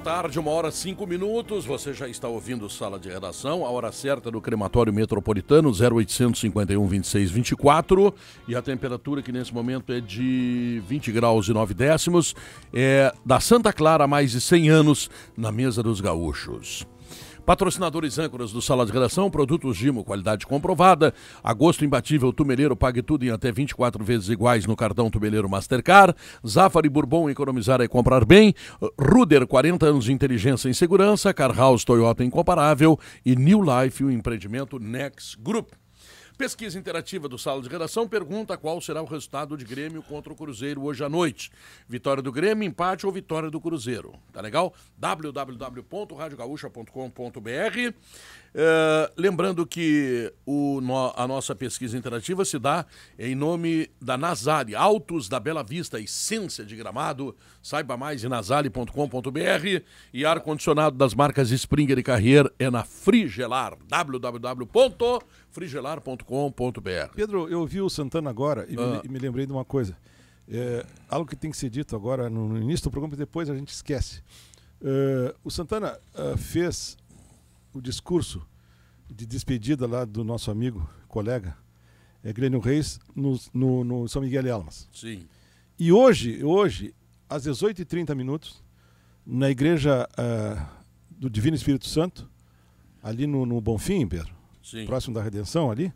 Tarde, 1h05. Você já está ouvindo Sala de Redação, a hora certa do crematório metropolitano, 0800 51 26 24. E a temperatura que nesse momento é de 20 graus e 9 décimos. É da Santa Clara há mais de 100 anos, na mesa dos gaúchos. Patrocinadores âncoras do Sala de Redação, produtos Gimo, qualidade comprovada. Agosto imbatível, Tumeleiro, pague tudo em até 24 vezes iguais no cartão Tumeleiro Mastercard. Zafari Bourbon, economizar é comprar bem. Ruder, 40 anos de inteligência em segurança. Car House Toyota incomparável. E New Life, o empreendimento Next Group. Pesquisa interativa do Sala de Redação pergunta qual será o resultado de Grêmio contra o Cruzeiro hoje à noite. Vitória do Grêmio, empate ou vitória do Cruzeiro. Tá legal? www.radiogaúcha.com.br. Lembrando que a nossa pesquisa interativa se dá em nome da Nasale, Altos da Bela Vista, essência de Gramado. Saiba mais em nasale.com.br. E ar-condicionado das marcas Springer e Carrier é na Frigelar. www.frigelar.com.br. Pedro, eu ouvi o Santana agora e me lembrei de uma coisa. Algo que tem que ser dito agora no início do programa e depois a gente esquece. O Santana fez o discurso de despedida lá do nosso amigo, colega, Glênio Reis, no São Miguel de Almas. Sim. E hoje às 18h30, na igreja do Divino Espírito Santo, ali no Bonfim, Pedro, Sim. Próximo da Redenção ali,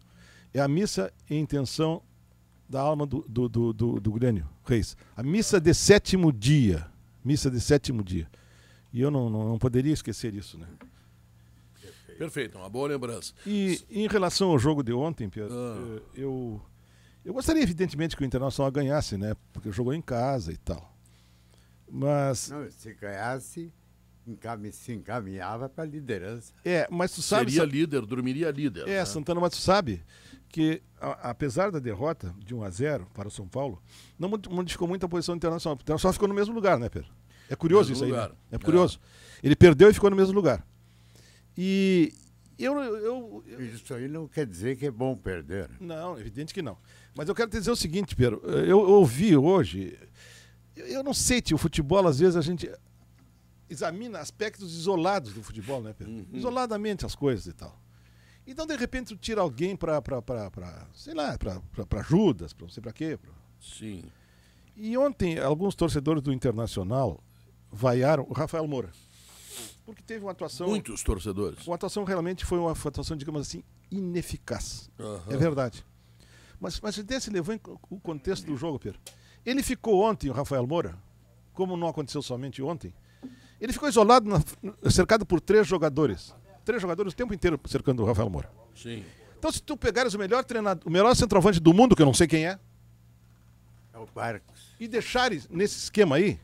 é a missa em intenção da alma do Glênio Reis. A missa de sétimo dia. Missa de sétimo dia. E eu não poderia esquecer isso, né? Perfeito, uma boa lembrança. E em relação ao jogo de ontem, Pedro, eu gostaria evidentemente que o Internacional ganhasse, né? Porque jogou em casa e tal. Mas... Não, se ganhasse, se encaminhava para a liderança. Mas tu sabe... Seria líder, dormiria líder. Né? Santana, mas tu sabe que apesar da derrota de 1-0 para o São Paulo, não modificou muito a posição do Internacional. O Internacional ficou no mesmo lugar, né, Pedro? É curioso isso aí, né? É curioso. Ele perdeu e ficou no mesmo lugar. E Isso aí não quer dizer que é bom perder. Não, evidente que não. Mas eu quero te dizer o seguinte, Pedro. Eu ouvi hoje... Eu não sei, tio, o futebol, às vezes a gente examina aspectos isolados do futebol, né, Pedro? Isoladamente as coisas e tal. Então, de repente, tu tira alguém para sei lá, para Judas, para não sei para quê. Sim. E ontem, alguns torcedores do Internacional vaiaram o Rafael Moura. Porque teve uma atuação... Muitos torcedores. Uma atuação realmente foi uma atuação, digamos assim, ineficaz. É verdade. Mas a gente se levou em o contexto do jogo, Pedro. Ele ficou ontem, o Rafael Moura, como não aconteceu somente ontem, ele ficou isolado, cercado por 3 jogadores. 3 jogadores o tempo inteiro cercando o Rafael Moura. Sim. Então, se tu pegares o melhor treinador, o melhor centroavante do mundo, que eu não sei quem é o Barcos, e deixares nesse esquema aí,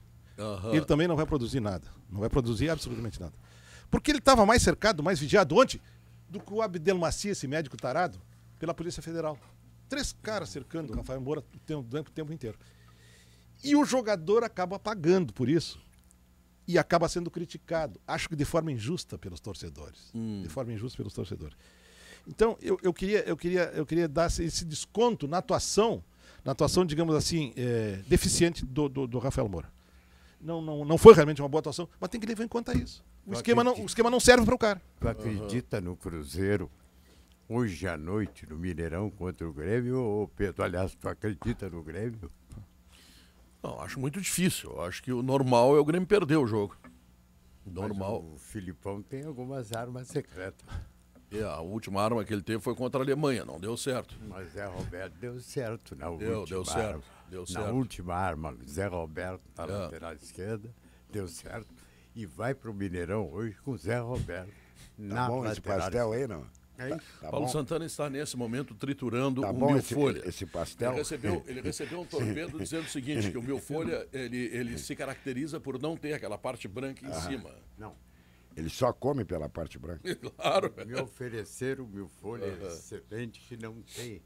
ele também não vai produzir nada. Não vai produzir absolutamente nada. Porque ele estava mais cercado, mais vigiado ontem do que o Abdelmaci, esse médico tarado, pela Polícia Federal. 3 caras cercando o Rafael Moura o tempo inteiro. E o jogador acaba pagando por isso. E acaba sendo criticado. Acho que de forma injusta pelos torcedores. De forma injusta pelos torcedores. Então, eu queria dar esse desconto na atuação, digamos assim, deficiente do Rafael Moura. Não foi realmente uma boa atuação, mas tem que levar em conta isso. O esquema não serve para o cara. Tu acredita no Cruzeiro hoje à noite no Mineirão contra o Grêmio? Ou, Pedro, aliás, tu acredita no Grêmio? Não, acho muito difícil. Eu acho que o normal é o Grêmio perder o jogo. Normal. Mas o Filipão tem algumas armas secretas. A última arma que ele teve foi contra a Alemanha, não deu certo. Mas Zé Roberto deu certo na Deu certo. Na última arma, Zé Roberto na lateral esquerda, deu certo. E vai pro Mineirão hoje com Zé Roberto na bom lateral. Esse pastel aí, não? Tá Paulo Santana está nesse momento triturando tá o bom Mil Folha. Esse pastel. Ele recebeu um torpedo dizendo o seguinte, que o Mil Folha ele se caracteriza por não ter aquela parte branca em cima. Não. Ele só come pela parte branca. Claro. Me ofereceram o Mil Folha excelente que não tem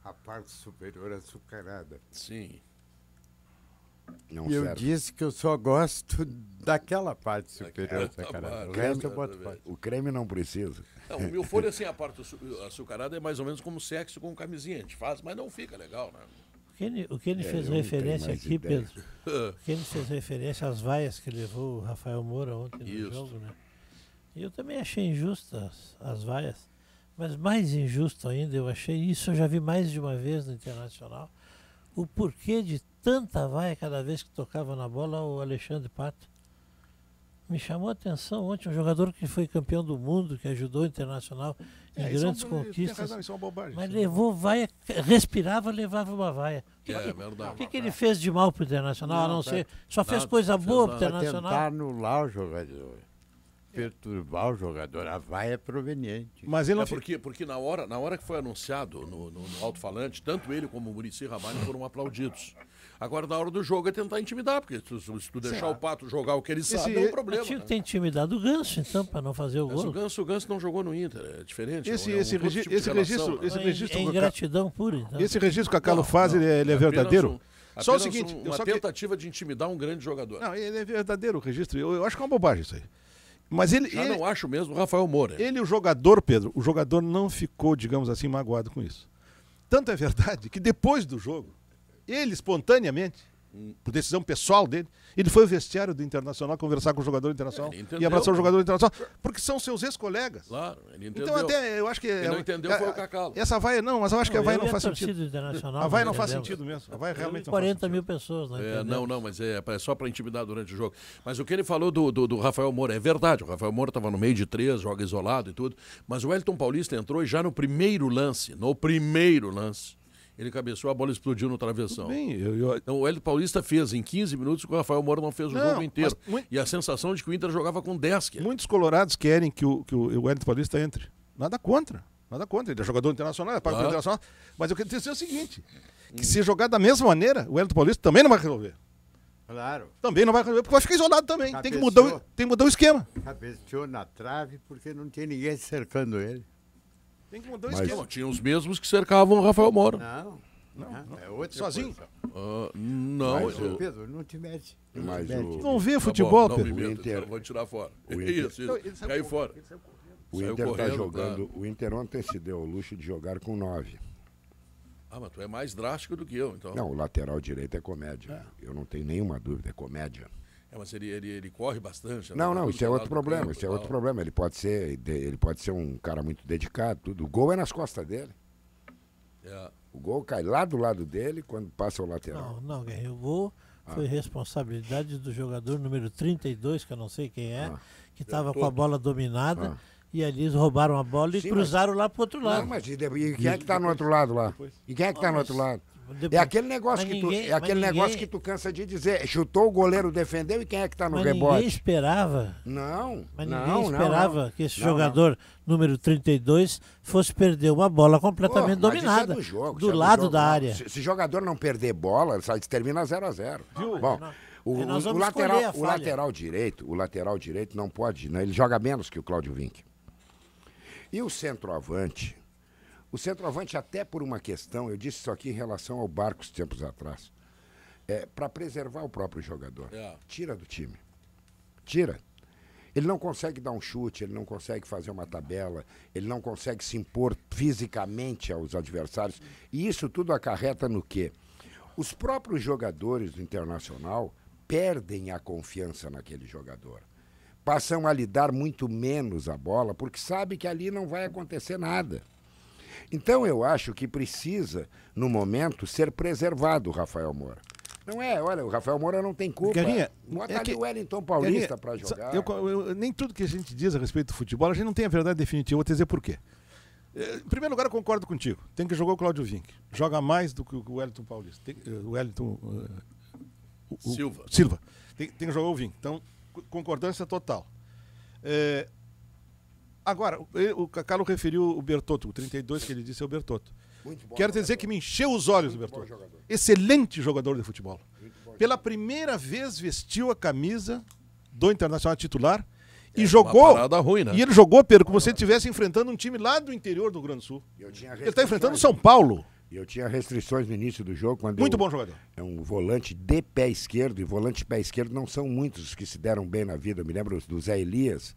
a parte superior açucarada. Sim. Não E eu serve. disse que eu só gosto daquela parte superior açucarada. O resto eu boto fora. O creme não precisa. Não, o Mil Folha, assim, a parte açucarada é mais ou menos como sexo com camisinha. A gente faz, mas não fica legal, né? O que ele fez eu não referência tenho mais aqui, ideia. Pedro, o que ele fez referência às vaias que levou o Rafael Moura ontem no Isso. jogo, né? E eu também achei injustas as vaias, mas mais injusto ainda, eu achei isso, eu já vi mais de uma vez no Internacional, o porquê de tanta vaia cada vez que tocava na bola o Alexandre Pato. Me chamou a atenção ontem um jogador que foi campeão do mundo, que ajudou o Internacional em grandes conquistas, Tem razão, isso é uma bobagem. mas levou vaia, respirava, levava uma vaia. É verdade. O que ele fez de mal pro Internacional, a não ser, só fez nada, coisa fez boa pro nada. Para Internacional? tentar anular o jogador. Perturbar o jogador. A vaia é proveniente. Mas ele não Porque na hora que foi anunciado no alto-falante, tanto ele como o Muricy Ramalho foram aplaudidos. Agora, na hora do jogo, é tentar intimidar, porque se tu deixar o Pato jogar o que ele sabe, é um problema. Mas tinha que Né? ter intimidado o Ganso, então, para não fazer o Mas gol. o Ganso não jogou no Inter, é diferente. Esse- é um esse outro regi- tipo de esse relação, registro- né? esse É registro- ingratidão pura, então. Esse registro que a Calo Não, faz, não, ele é apenas verdadeiro? Só o apenas seguinte, uma só tentativa de intimidar um grande jogador. Não, ele é verdadeiro o registro. Eu acho que é uma bobagem isso aí. Mas ele, Já não acho mesmo o Rafael Moura. ele, o jogador, Pedro, o jogador não ficou, digamos assim, magoado com isso. Tanto é verdade que depois do jogo, ele espontaneamente, por decisão pessoal dele, ele foi ao vestiário do Internacional conversar com o jogador internacional Ele entendeu. e abraçar o jogador internacional, porque são seus ex-colegas. Claro, ele entendeu. Então até eu acho que... Quem não entendeu foi o Cacalo. Essa vaia não, mas eu acho que a vaia eu não e faz torcida sentido. Internacional, A vaia não nós faz entendemos. sentido mesmo. A vaia realmente não 40 faz mil sentido. pessoas, não É, entendemos. não, mas é só para intimidar durante o jogo. Mas o que ele falou do Rafael Moura é verdade. O Rafael Moura estava no meio de três, joga isolado e tudo. Mas o Wellington Paulista entrou e já no primeiro lance, ele cabeceou, a bola explodiu no travessão. Bem, Então o Wellington Paulista fez em 15 minutos o que o Rafael Moura não fez o Não, jogo inteiro. mas muito- E a sensação de que o Inter jogava com 10. muitos colorados querem que o Wellington Paulista entre. Nada contra. Nada contra. Ele é jogador internacional, é pago pelo Claro. internacional. Mas eu quero dizer o seguinte: que se jogar da mesma maneira, o Wellington Paulista também não vai resolver. Claro. Também não vai resolver, porque vai ficar isolado também. Tem que Cabeceou. mudar o esquema. Cabeceou na trave porque não tinha ninguém cercando ele. Tem que mudar o Mas- esquema. Não, tinha os mesmos que cercavam o Rafael Moura. Não. É outra Sozinho? posição. Não, Mas eu... Pedro, não te mete. Não Mas te mete. o- Não vê Tá futebol, bom, não Pedro. me meto, O Inter- então eu vou tirar fora. o Inter- Isso. Ele saiu Caiu fora. O Saiu Inter está correndo, jogando. tá. O Inter ontem se deu o luxo de jogar com 9. Ah, mas tu é mais drástico do que eu, então. Não, o lateral direito é comédia. Eu não tenho nenhuma dúvida, é comédia. É, mas ele corre bastante. né? Não, Tá não, tudo isso é do outro lado do problema. campo Isso é e outro tal. problema. Ele pode ser um cara muito dedicado, tudo. O gol é nas costas dele. É. O gol cai lá do lado dele quando passa o lateral. Não, Guerreiro, o gol foi responsabilidade do jogador número 32, que eu não sei quem é, que estava com a bola dominada, e ali eles roubaram a bola e Sim, cruzaram lá pro outro lado. Não, mas e quem é que tá no outro lado lá? E quem é que tá no outro lado? Depois- É aquele negócio mas que tu, ninguém- é aquele mas negócio ninguém- que tu cansa de dizer. Chutou, o goleiro defendeu e quem é que tá no Mas rebote? ninguém esperava. Não, Mas não, ninguém esperava não. que esse Não, jogador número 32 fosse perder uma bola completamente Pô, mas isso é dominada do jogo, do isso é lado jogo, da não. área. Se jogador não perder bola, termina 0-0. Bom, Aí nós vamos escolher a o falha. lateral direito não pode, né? Ele joga menos que o Cláudio Vinck. E o centroavante, até por uma questão, eu disse isso aqui em relação ao Barcos tempos atrás, para preservar o próprio jogador. É. Tira do time. Tira. Ele não consegue dar um chute, ele não consegue fazer uma tabela, ele não consegue se impor fisicamente aos adversários. E isso tudo acarreta no quê? Os próprios jogadores do Internacional perdem a confiança naquele jogador. Passam a lhe dar muito menos a bola, porque sabe que ali não vai acontecer nada. Então eu acho que precisa, no momento, ser preservado o Rafael Moura. Não é, olha, o Rafael Moura não tem culpa. Guerrinha, Bota é ali que- o Wellington Paulista Guerrinha, para jogar. nem tudo que a gente diz a respeito do futebol, a gente não tem a verdade definitiva. Eu vou te dizer por quê. Em primeiro lugar, eu concordo contigo. Tem que jogar o Cláudio Vinck. Joga mais do que o Wellington Paulista. O Wellington Silva. Tem que jogar o Vinck. Então, concordância total. Agora, o Cacalo referiu o Bertotto, o 32 que ele disse é o Bertotto. Muito bom Quero te dizer jogador. que me encheu os olhos o Muito bom Bertotto. jogador. Excelente jogador de futebol. bom Pela primeira vez vestiu a camisa do Internacional titular e Uma jogou. parada ruim, né? E ele jogou, Pedro, como se ele estivesse enfrentando um time lá do interior do Rio Grande do Sul. Eu tinha Ele está enfrentando o restrições. São Paulo. E eu tinha restrições no início do jogo. Quando Muito eu- bom jogador. É um volante de pé esquerdo, e volante de pé esquerdo não são muitos os que se deram bem na vida. Eu me lembro do Zé Elias.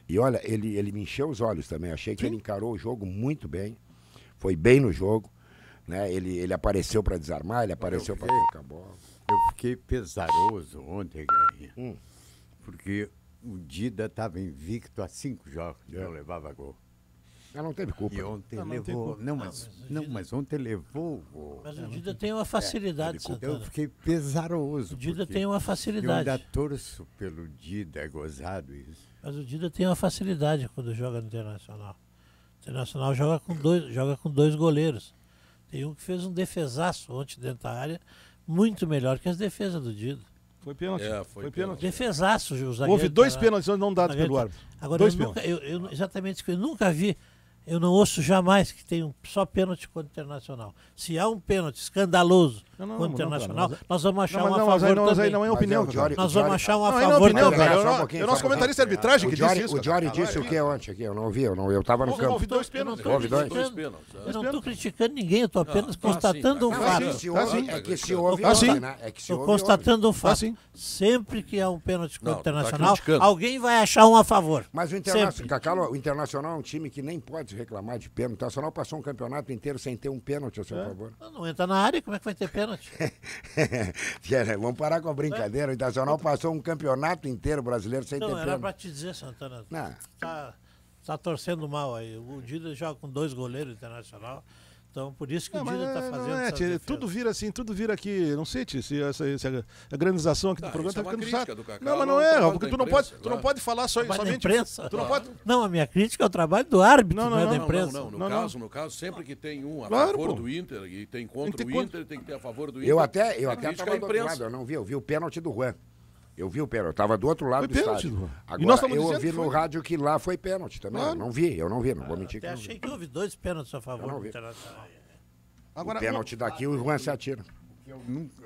E olha, ele me encheu os olhos também. Achei que ele encarou o jogo muito bem. Foi bem no jogo. Né? Ele apareceu para desarmar, ele apareceu para trocar bola. Eu fiquei pesaroso ontem, Gainha. Porque o Dida estava invicto há 5 jogos, não levava gol. Ela não teve culpa. E ontem Não, não tem levou. culpa. Mas ontem levou o gol. Mas o Dida tem uma facilidade, Eu Santana. fiquei pesaroso. O Dida porque tem uma eu facilidade. ainda torço pelo Dida, é gozado isso. Mas o Dida tem uma facilidade quando joga no Internacional. O Internacional joga com dois goleiros. Tem um que fez um defesaço ontem dentro da área, muito melhor que as defesas do Dida. Foi pênalti. Foi pênalti. Defesaço, o zagueiro. Houve 2 tá lá. pênaltis não dados Zagueiro- pelo árbitro. Agora, Dois exatamente isso que eu nunca vi. Eu não ouço jamais que tem só pênalti contra o Internacional. Se há um pênalti escandaloso Não, contra o Internacional, mas- nós vamos achar Não, um a mas favor aí também. não é Mas opinião. é o Diori- Nós vamos achar um a Não, aí não é favor opinião, também. cara. Só um É pouquinho, o nosso só um comentarista de pouquinho. arbitragem que disse isso. O Diori disse o que ontem aqui? Eu não ouvi, eu estava no campo. Houve 2 Eu pênaltis. não Houve estou dois? criticando, Pênaltis, eu não estou criticando ninguém, eu estou apenas constatando um sim, Não, fato. é que se Tá houve, sim. é que se houve, Tá sim. houve, né? É que se Estou houve, constatando um fato. sim. Sempre que há um pênalti contra o Não, tu tá Internacional, criticando. alguém vai achar um a favor. Mas o Sempre. Internacional, o Internacional é um time que nem pode reclamar de pênalti. O Internacional passou um campeonato inteiro sem ter um pênalti a seu favor. Não entra na área, como é que vai ter pênalti? Vamos parar com a brincadeira. O Internacional passou um campeonato inteiro brasileiro sem Não, ter era pênalti. para te dizer, Santana. Não. Tá torcendo mal aí. O Dida joga com 2 goleiros Internacional. Então, por isso que Não, o mas Dida está não fazendo é, essas tia, defesas. tudo vira assim, tudo vira aqui. Não sei, tia, se a granização aqui do Ah, programa isso é tá uma ficando crítica chato. do Cacau, Não, mas não não é o é, trabalho porque da tu não imprensa, pode claro. falar só Trabalho da somente. imprensa. Tu não pode. Não, a minha crítica é o trabalho do árbitro, Não, não, é não, da não, imprensa. No caso, sempre que tem um a Claro, favor pô. do Inter e tem contra Tem o que ter Inter, tem que ter a favor do Inter. Eu até A estava crítica à do outro imprensa. lado, eu não vi. Eu vi o pênalti do Juan. Eu vi o pênalti, eu estava do outro lado Foi do pênalti, estádio. Juan. E Agora, nós estamos eu dizendo ouvi que no foi. rádio que lá foi pênalti também. Claro. Eu não vi, não vou mentir que Até não vi. achei que houve 2 pênaltis a Eu favor não do vi. Internacional. Agora, O pênalti daqui, o Juan se atira.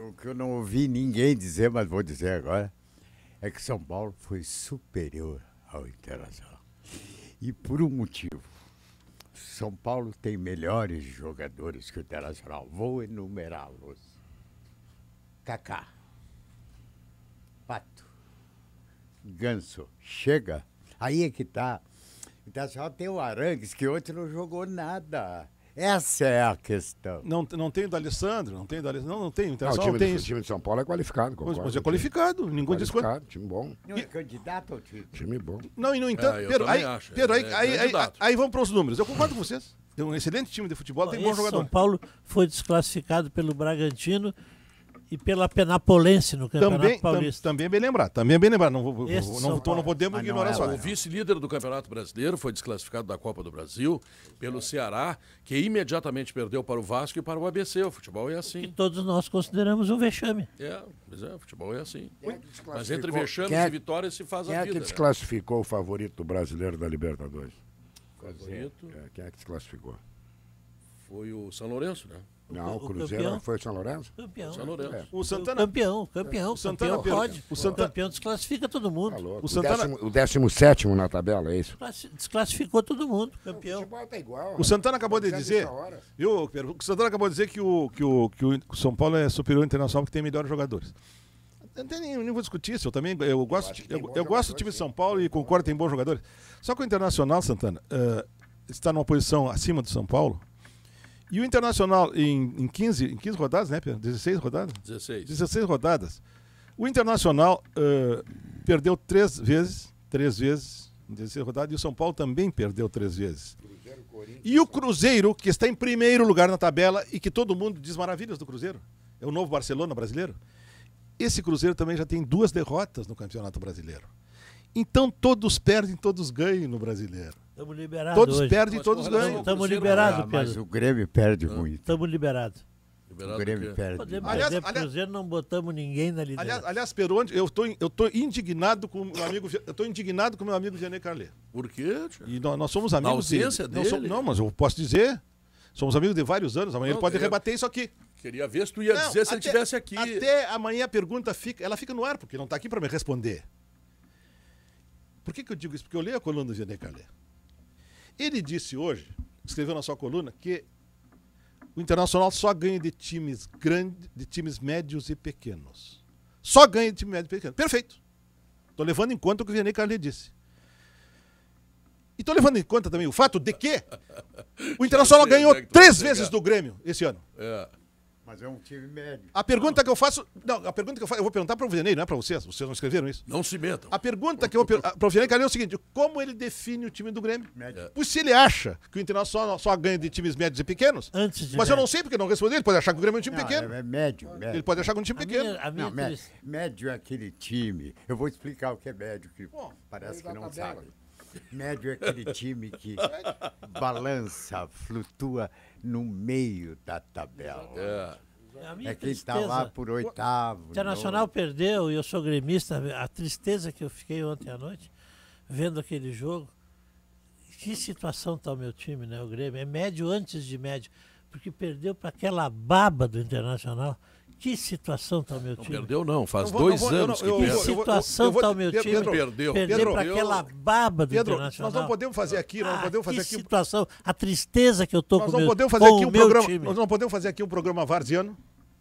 O que eu não ouvi ninguém dizer, mas vou dizer agora, é que São Paulo foi superior ao Internacional. E por um motivo. São Paulo tem melhores jogadores que o Internacional. Vou enumerá-los. Kaká. Pato. Ganso. Chega. Aí é que tá. O Internacional tem o Arangues, que ontem não jogou nada. Essa é a questão. não tem o do Alessandro, não tem o do Alessandro. Não tem, o Não, o Internacional time, não tem do, isso. time de São Paulo é qualificado. concordo Mas é contigo. qualificado, ninguém diz quanto. Qualificado, time bom. Não é candidato ao título. Time bom. Não, e no entanto, eu Pedro, também aí, acho, Pedro, é candidato. aí vamos para os números. Eu concordo com vocês. Tem um excelente time de futebol, tem bom Esse jogador. São Paulo foi desclassificado pelo Bragantino e pela Penapolense no Campeonato Paulista. Também é bem lembrado. Também é bem lembrado. Esse São Não Paulo. podemos Mas não ignorar é só. lá. O vice-líder do Campeonato Brasileiro foi desclassificado da Copa do Brasil pelo Ceará, que imediatamente perdeu para o Vasco e para o ABC. O futebol é Que assim. todos nós consideramos um vexame. O futebol é assim. Quem é que Mas entre desclassificou- vexames quem é- e vitórias se faz Quem a é vida. que né? desclassificou o favorito brasileiro da Libertadores? Favorito Quem é que desclassificou? foi o São Lourenço, né? Não, o o Cruzeiro campeão. foi o São Lourenço? Campeão. São Lourenço. É. O Santana, Campeão. O Santana Campeão pode. perde. O Santana- Campeão desclassifica todo mundo. Tá louco. O Santana- O 17º na tabela, é isso? Desclassificou todo mundo. Campeão. futebol tá igual. o Santana acabou de Dizendo dizer. isso a hora. Viu, Pedro? O Santana acabou de dizer que o São Paulo é superior ao Internacional porque tem melhores jogadores. Eu nem vou discutir isso. Eu gosto, acho que tem bons eu gosto do time de São Paulo e concordo que tem bons jogadores. Só que o Internacional, Santana, está numa posição acima do São Paulo. E o Internacional, em 15 rodadas, né, Pedro? 16 rodadas? 16. 16 rodadas. O Internacional perdeu 3 vezes em 16 rodadas, e o São Paulo também perdeu 3 vezes. E o Cruzeiro, que está em primeiro lugar na tabela e que todo mundo diz maravilhas do Cruzeiro, é o novo Barcelona brasileiro. Esse Cruzeiro também já tem 2 derrotas no Campeonato Brasileiro. Então todos perdem, todos ganham no Brasileiro. Estamos liberados Todos hoje. perdem, Mas todos com relação ganham. ao Estamos Cruzeiro, liberados, Mas Pedro. o Grêmio perde muito. Estamos liberados. Liberado O do Grêmio quê? perde Podemos demais. perder pro aliás- Cruzeiro, não botamos ninguém na liderança. Aliás, Pedro, eu tô indignado com o meu amigo, Vianney Carlet. Por quê, tio? E nós somos amigos. ausência dele? Não, mas eu posso dizer. Somos amigos de vários anos. Amanhã Não, ele pode eu- rebater isso aqui. Queria ver se tu ia Não, dizer se ele estivesse aqui. Até amanhã a pergunta fica no ar, porque não está aqui para me responder. Por que eu digo isso? Porque eu leio a coluna do Vianney Carlet. Ele disse hoje, escreveu na sua coluna, que o Internacional só ganha de times grandes, de times médios e pequenos. Só ganha de time médio e pequeno. Perfeito. Estou levando em conta o que o Vianney Carlet disse. E tô levando em conta também o fato de que o Internacional ganhou 3 vezes do Grêmio esse ano. Mas é um time médio. A pergunta que eu faço... Não, a pergunta que eu faço... Eu vou perguntar para o Vianney, não é para vocês. Vocês não escreveram isso. Não se metam. A pergunta que eu vou para o Vianney é o seguinte. Como ele define o time do Grêmio? Médio. Pois se ele acha que o Internacional só ganha de times médios e pequenos... Antes de Mas eu não sei porque não respondeu. Ele pode achar que o Grêmio é um time Não, pequeno. é médio. Ele pode achar que é um time pequeno. A minha Não, médio é aquele time. Eu vou explicar o que é médio, que parece que não sabe. Médio é aquele time que balança, flutua no meio da tabela. A minha É quem está tristeza- lá por oitavo. O Internacional perdeu e eu sou gremista. A tristeza que eu fiquei ontem à noite, vendo aquele jogo. Que situação está o meu time, né? O Grêmio. É médio antes de médio. Porque perdeu para aquela baba do Internacional. Que situação está o meu Não time? perdeu, não. Faz Eu vou- 2 eu vou- eu anos não- que eu- Que perde. eu- situação vou- está o meu Pedro, time? Perdeu. Perdeu Pedro, para aquela baba do Pedro, Internacional. nós não podemos fazer aqui, nós não podemos fazer que aqui... situação, a tristeza que eu tô Nós com, não meu, podemos fazer com aqui o um meu programa... time. Nós não podemos fazer aqui um programa varziano.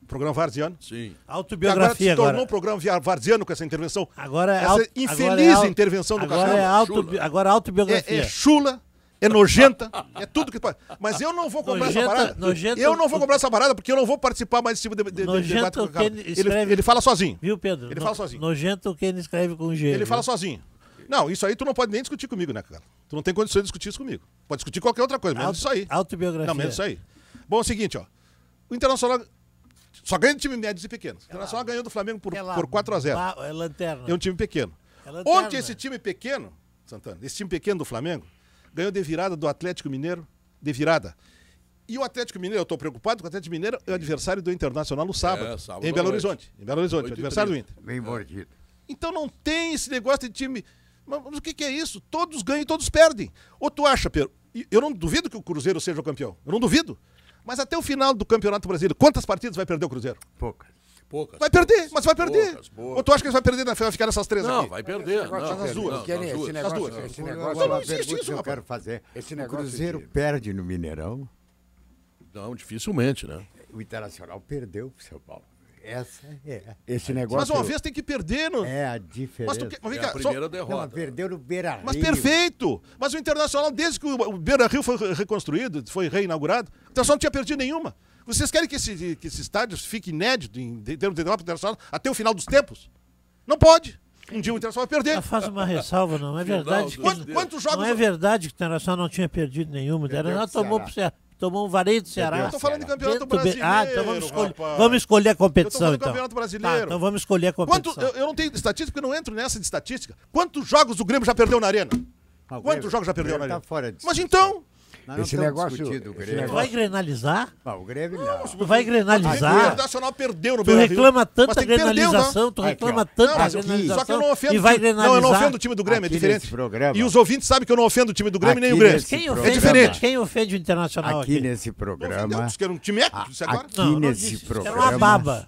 Programa varziano. Sim. Que agora se Autobiografia tornou agora. um programa varziano com essa intervenção. Agora é essa auto- infeliz agora é intervenção do agora Cachorro. agora é autobiografia. É chula, é nojenta, é tudo que pode. Mas eu não vou comprar essa Nojenta- parada. nojenta- Eu não vou comprar essa parada porque eu não vou participar mais desse tipo de Nojento debate com o cara. quem escreve- Ele fala sozinho. Viu, Pedro? Ele fala sozinho. Nojento quem escreve com G. Ele viu? fala sozinho. Não, isso aí tu não pode nem discutir comigo, né, cara? Tu não tem condições de discutir isso comigo. Pode discutir qualquer outra coisa, menos isso aí. Autobiografia. Não, menos isso aí. Bom, é o seguinte, ó. O Internacional só ganha de time médios e pequenos. O Internacional ganhou do Flamengo por Aquela 4-0. É lanterna. É um time pequeno. É lanterna. Ontem esse time pequeno, Santana, esse time pequeno do Flamengo, ganhou de virada do Atlético Mineiro, de virada. E o Atlético Mineiro, eu estou preocupado, porque o Atlético Mineiro é o adversário do Internacional no sábado, sábado em à Belo noite. Horizonte. Em Belo Horizonte, o 8h30. adversário do Inter. Bem mordido. Então não tem esse negócio de time... Mas o que é isso? Todos ganham e todos perdem. Ou tu acha, Pedro, e eu não duvido que o Cruzeiro seja o campeão, eu não duvido. Mas até o final do Campeonato Brasileiro, quantas partidas vai perder o Cruzeiro? Poucas. Poucas. Vai perder, mas vai perder. Poucas, poucas. Ou tu acha que ele vai perder, vai ficar nessas 3 Não, aqui? vai perder. negócio Não, de nas duas. não, Que nem nas esse duas. negócio, duas. esse Não, negócio não uma existe pergunta isso, que eu rapaz. quero fazer. Esse O negócio Cruzeiro de- perde no Mineirão. Não, dificilmente, né? O Internacional perdeu pro São Paulo. Essa é. Esse Mas negócio. uma vez tem que perder. No... É a diferença. Mas, tu, mas vem É a cá, primeira Não, derrota. mas perdeu no Beira-Rio. mas perfeito. Mas o Internacional, desde que o Beira-Rio foi reconstruído, foi reinaugurado, o Internacional não tinha perdido nenhuma. Vocês querem que esse estádio fique inédito em termos de derrota pro Internacional até o final dos tempos? Não pode. Um dia o Internacional vai perder. Ela faz uma ressalva, não é verdade. Final que- dos Quantos jogos... Não é verdade que o Internacional não tinha perdido nenhuma. O Internacional pro tomou, tomou um vareio do Ceará. Eu tô falando de campeonato Dentro do brasileiro, então rapaz. vamos escolher a Eu tô competição, falando do então. campeonato brasileiro. Tá, então vamos escolher a Quanto, competição. eu não tenho estatística, porque eu não entro nessa de estatística. Quantos jogos o Grêmio já perdeu na Arena? Ah, o Quantos Grêmio- jogos já perdeu o na Grêmio Arena? tá fora de Mas discussão. então... Nós não Esse estamos negócio- discutindo o esse Grêmio. Tu negócio- vai grenalizar? Ah, o Grêmio não. Tu vai O grenalizar? Internacional perdeu no Tu Beira-Rio. reclama Mas tanta tem que perder, grenalização, tu Aqui, reclama ó. tanta Não, mas grenalização só que eu não ofendo e vai o time. Não, eu grenalizar. não ofendo o time do Grêmio, é Aqui diferente. nesse programa- E os ouvintes sabem que eu não ofendo o time do Grêmio nem o Aqui Grêmio. nesse Quem programa- ofende, diferente. Quem ofende o Internacional Aqui aqui? nesse Não programa, disse que era um time épico, disse agora. aqui Não, não nesse disse. programa, Era uma baba.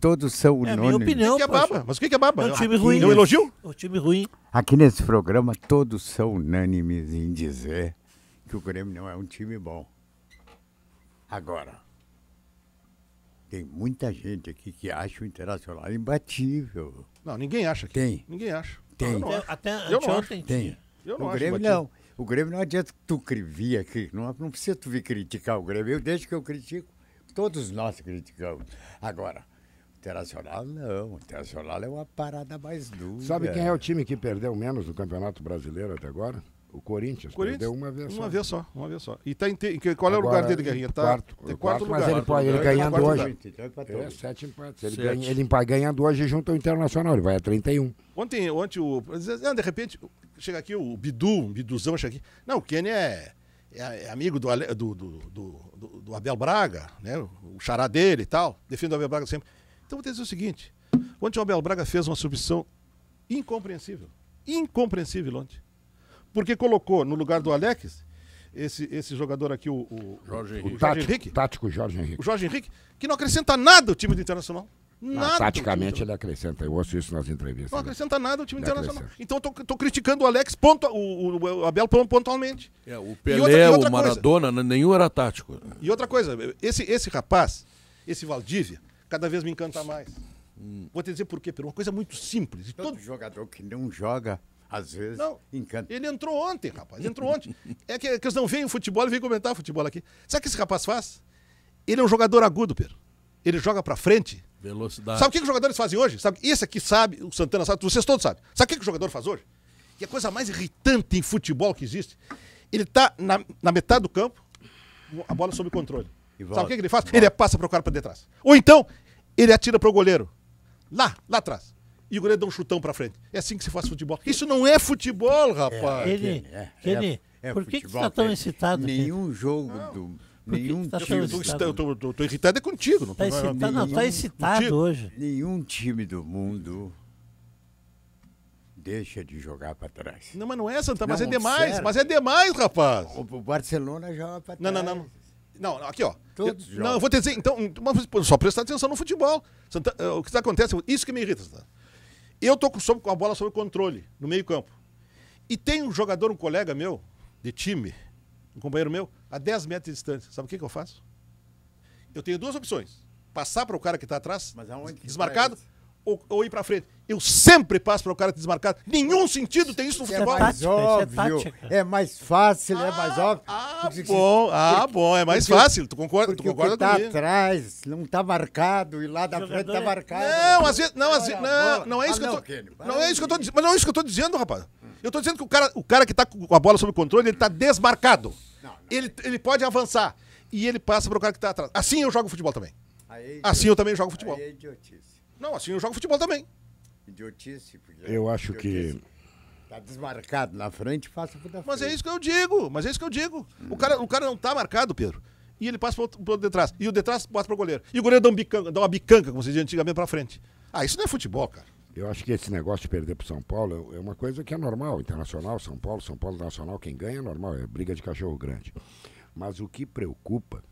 todos são É a minha unânimes. opinião. O que é poxa. baba? Mas o que é baba? É um time ruim. É um elogio? O time ruim. Aqui nesse programa, todos são unânimes em dizer que o Grêmio não é um time bom. Agora, tem muita gente aqui que acha o Internacional imbatível. Não, ninguém acha aqui. Tem. Ninguém acha. Tem. Eu não acho. Até Eu não anteontem Tem. tinha. Eu não O acho Grêmio imbatível. não. O Grêmio não adianta tu vir aqui. Não precisa tu vir criticar o Grêmio. Eu deixo que eu critico. Todos nós criticamos. Agora, o Internacional não. O Internacional é uma parada mais dura. Sabe quem é o time que perdeu menos no Campeonato Brasileiro até agora? O Corinthians. Corinthians? Perdeu uma vez só. Uma vez só. E tá qual é o lugar dele, Guerrinha? Tá Quarto. tem Quarto, lugar. mas ele pode, ele Quarto ganhando lugar. hoje. Então empatou. É, 7 empates. Sete. Ele ganhando hoje junto ao Internacional. Ele vai a 31. Ontem de repente, chega aqui o Biduzão chega aqui. Não, o Kenny é amigo do Abel Braga, né? O xará dele e tal. Defende o Abel Braga sempre. Então vou te dizer o seguinte. Ontem o Abel Braga fez uma substituição incompreensível. Incompreensível ontem. Porque colocou no lugar do Alex esse jogador aqui, o Jorge o Henrique. Jorge Henrique. Tático Jorge Henrique. O Jorge Henrique, que não acrescenta nada ao time do Internacional. Nada. Taticamente ele acrescenta. Eu ouço isso nas entrevistas. Não acrescenta nada ao time Ele internacional. acrescenta. Então eu tô criticando o Alex, o Abel pontualmente. É, o E Pelé, outra o Maradona, nenhum era tático. E outra coisa, esse rapaz, esse Valdívia, cada vez me encanta mais. Vou te dizer por quê, por uma coisa muito simples. Todo jogador que não joga Às vezes, Não, encanta. ele entrou ontem, rapaz. Entrou ontem. É que eles não veem futebol e vêm comentar futebol aqui. Sabe o que esse rapaz faz? Ele é um jogador agudo, Pedro. Ele joga pra frente. Velocidade. Sabe o que os jogadores fazem hoje? Sabe? Esse aqui sabe, o Santana sabe, vocês todos sabem. Sabe o que o jogador faz hoje? Que é a coisa mais irritante em futebol que existe. Ele tá na metade do campo, a bola sob controle. Sabe o que ele faz? Ele passa pro cara pra detrás. Ou então, ele atira pro goleiro. Lá atrás. E o goleiro dá um chutão pra frente. É assim que se faz futebol. Isso não é futebol, rapaz. Kenny, por que você está tão excitado? Nenhum jogo nenhum tá time, Eu tô irritado é contigo. Tá excitado, não, tá excitado Contigo. hoje. nenhum time do mundo deixa de jogar pra trás. Não, mas não é, Santana, mas Não, é demais. sério. Mas é demais, rapaz. O Barcelona joga pra Não, trás. não, não. Não, aqui, ó. Todos Não, jogam. eu vou te dizer, então, só prestar atenção no futebol. O que acontece, isso que me irrita, Santana. Eu tô com a bola sob controle, no meio-campo. E tem um jogador, um colega meu, de time, um companheiro meu, a 10 metros de distância. Sabe o que eu faço? Eu tenho duas opções. Passar para o cara que está atrás, Mas aonde que desmarcado, vai ou ir para frente. Eu sempre passo para o cara desmarcado. Nenhum sentido tem isso no É futebol. mais tática, isso é óbvio, tática. é mais fácil, é mais óbvio. Bom, é mais porque- fácil. Tu concorda Porque o comigo? que tá atrás não tá marcado e lá da O frente tá jogador marcado. Não, às vezes, não, Olha a bola. não é isso que eu não, tô. Kenny, Não é isso que eu tô dizendo, mas não é isso que eu tô dizendo, rapaz. Eu tô dizendo que o cara que tá com a bola sob controle, ele tá desmarcado. Ele pode avançar e ele passa pro cara que tá atrás. Assim eu jogo futebol também. Aí é Assim eu também jogo futebol. Aí é idiotice. Não, assim eu jogo futebol também. Idiotice, porque Eu acho que- tá desmarcado na frente, passa por da frente. Mas é isso que eu digo. O cara não tá marcado, Pedro. E ele passa pro detrás. E o detrás passa pro goleiro. E o goleiro dá uma bicanca, como se dizia antigamente, pra frente. Ah, isso não é futebol, cara. Eu acho que esse negócio de perder pro São Paulo é uma coisa que é normal. Internacional, São Paulo Nacional, quem ganha é normal, é briga de cachorro grande. Mas o que preocupa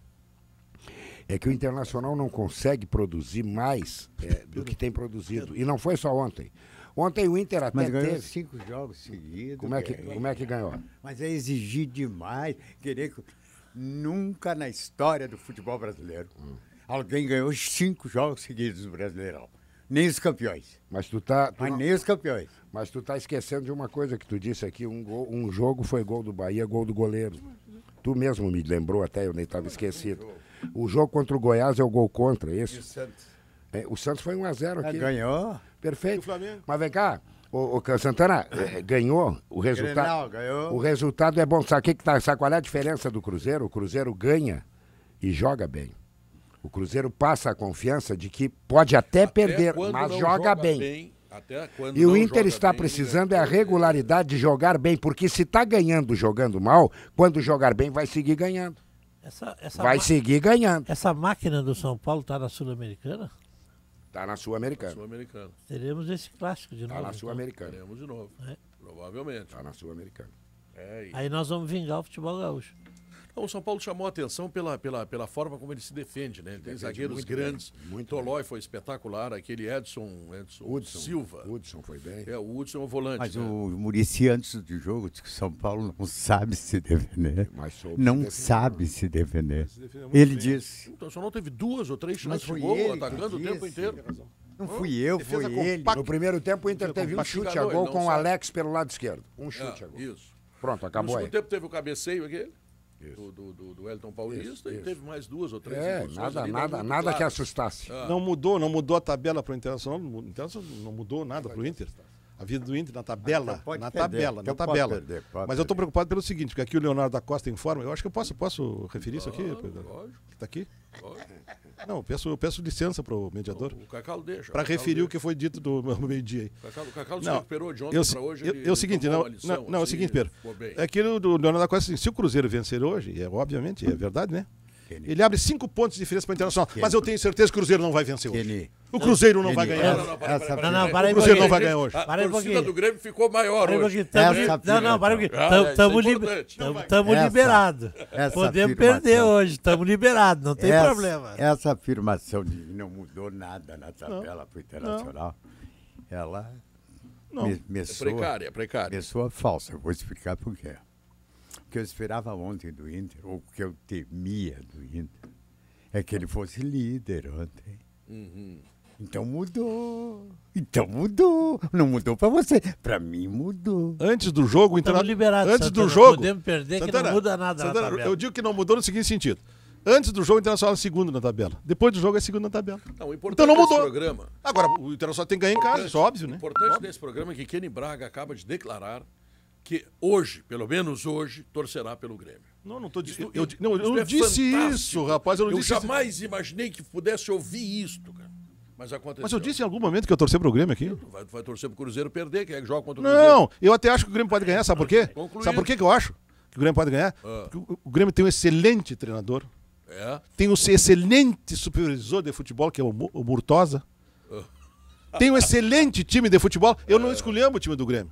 é que o Internacional não consegue produzir mais do que tem produzido. E não foi só ontem. Ontem o Inter até Mas ganhou teve... 5 jogos seguidos. Como é que ganhou? Mas é exigir demais. Querer que... Nunca na história do futebol brasileiro alguém ganhou 5 jogos seguidos no Brasileirão. Nem os campeões. Mas Nem os campeões. Mas tu tá esquecendo de uma coisa que tu disse aqui, um jogo foi gol do Bahia, gol do goleiro. Tu mesmo me lembrou até, eu nem estava esquecido. O jogo contra o Goiás é o gol contra, esse. o Santos? O Santos foi 1-0 aqui. Ganhou. Perfeito. E o Flamengo? Mas vem cá, o Santana ganhou, o resultado. Grenal, ganhou. O resultado é bom. Sabe qual é a diferença do Cruzeiro? O Cruzeiro ganha e joga bem. O Cruzeiro passa a confiança de que pode até perder, quando mas não joga bem. Até quando E o não Inter joga está bem, precisando é a regularidade de jogar bem, porque se está ganhando jogando mal, quando jogar bem vai seguir ganhando. Vai seguir ganhando. Essa máquina do São Paulo está na Sul-Americana? Tá na Sul-Americana. Sul-Americano. Teremos esse clássico de novo. Tá na então. Sul-Americana. Teremos de novo. É. Provavelmente. Tá na Sul-Americana. É, e- Aí nós vamos vingar o futebol gaúcho. Não, o São Paulo chamou a atenção pela forma como ele se defende, né? Ele tem Defende zagueiros muito grandes. bem, muito Tolói foi espetacular, aquele Edson Silva. Hudson foi bem. É, o Hudson é o volante. Mas né? o Muricy, antes do jogo, disse que o São Paulo não sabe se defender. Mas soube Não se defender. sabe se defender. defendeu muito Ele bem. disse. Então só não teve 2 ou 3 chances de foi gol, ele que atacando o disse. tempo inteiro. Não fui eu, Defesa foi ele. compacta. No primeiro tempo o Inter teve um chute a gol não com o sabe. Alex pelo lado esquerdo. Um chute a gol. Isso. Pronto, No acabou aí. segundo tempo teve o cabeceio aquele, do Elton Paulista, e teve mais 2 ou 3 Nada que assustasse. Não mudou a tabela pro Internacional. O Internacional não mudou nada pro Inter. A vida do Inter na tabela. Então pode Na perder, tabela, então na pode tabela. perder, pode Mas eu tô perder. preocupado pelo seguinte, porque aqui o Leonardo da Costa informa. Eu acho que eu posso referir isso aqui? Lógico. Que tá aqui? Lógico. Não, eu peço licença pro mediador. O Cacau deixa. Para referir o que foi dito do meio-dia aí. O Cacau se Não, recuperou de ontem para hoje. é o seguinte, tomou não, uma lição, é o assim, seguinte, Pedro. ficou bem. É aquilo do Leonardo da Costa, assim, se o Cruzeiro vencer hoje, obviamente, é verdade, né? Ele abre 5 pontos de diferença para o Internacional. Mas eu tenho certeza que o Cruzeiro não vai vencer hoje. Kenny. O Cruzeiro não vai Kenny, ganhar. Não, para aí O Cruzeiro um pouquinho. não vai ganhar hoje. A Para aí um torcida pouquinho. do Grêmio ficou maior Para aí um hoje. pouquinho. Essa Não, para aí um pouquinho. Ah, isso é importante. Estamos Essa- liberados. essa Podemos afirmação. perder hoje, estamos liberados, não tem problema. Essa afirmação de que não mudou nada na tabela para o Internacional, ela me É soa, precária. me soa falsa. Eu vou explicar por quê. O que eu esperava ontem do Inter, ou o que eu temia do Inter, é que ele fosse líder ontem. Então mudou. Não mudou pra você. Pra mim mudou. Antes do jogo, Estamos liberados, antes do Santana. jogo. Podemos perder, que Santana, não muda nada na Santana, tabela. eu digo que não mudou no seguinte sentido. Antes do jogo, o Internacional é segundo na tabela. Depois do jogo é segundo na tabela. Não, o importante Então não desse mudou. programa. Agora, o Internacional tem que ganhar em casa, isso é óbvio, né? O importante desse programa é que Kenny Braga acaba de declarar que hoje, pelo menos hoje, torcerá pelo Grêmio. Não tô dizendo. Isso Eu não é disse fantástico. isso, rapaz. Eu não disse jamais imaginei que pudesse ouvir isto, cara. Mas aconteceu. Mas eu disse em algum momento que eu torcer pro Grêmio aqui. Tu vai torcer pro Cruzeiro perder, quem é que joga contra o Cruzeiro? Não, eu até acho que o Grêmio pode ganhar, sabe por quê? Concluído. Sabe por que eu acho que o Grêmio pode ganhar? Porque o Grêmio tem um excelente treinador. É. Tem um excelente supervisor de futebol, que é o Murtosa. Tem um excelente time de futebol. Eu não escolhemos o time do Grêmio.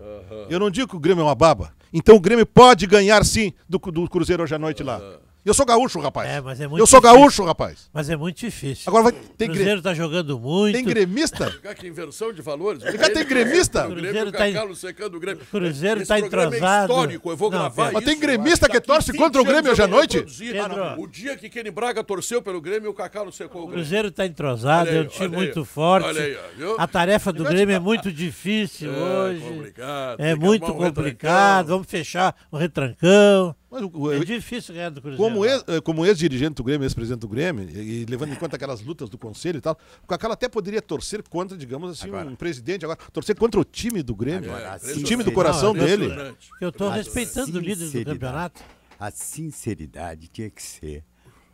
Eu não digo que o Grêmio é uma baba. Então o Grêmio pode ganhar, sim, do Cruzeiro hoje à noite lá. Eu sou gaúcho, rapaz. Mas é muito eu sou difícil. gaúcho, rapaz. Mas é muito difícil. Agora vai O ter Cruzeiro tá jogando muito. Tem gremista? Que inversão de valores. Tem gremista? O Grêmio, Cruzeiro o tá em- Cacalo secando o Grêmio. Cruzeiro Esse tá programa entrosado. É histórico, eu vou Não, gravar pera. Mas tem isso. gremista que Daqui torce 20 contra o Grêmio anos hoje eu à vou noite? reproduzir. Pedro. O dia que Kenny Braga torceu pelo Grêmio, o Cacalo secou o O Grêmio. Cruzeiro tá entrosado, Olha é aí, um time olha aí. muito forte. Olha aí, ó, viu? A tarefa do Grêmio é muito difícil É hoje. complicado, É tem que muito arrumar um complicado. retrancão. Vamos fechar o retrancão. Mas É difícil ganhar do Cruzeiro. como ex-dirigente do Grêmio, ex-presidente do Grêmio, e levando em conta aquelas lutas do conselho e tal, o Cacalo até poderia torcer contra, digamos assim, um presidente agora, torcer contra o time do Grêmio. O time do coração Não, é dele. impressionante. Eu estou A respeitando o líder do sinceridade. campeonato. A sinceridade tinha que ser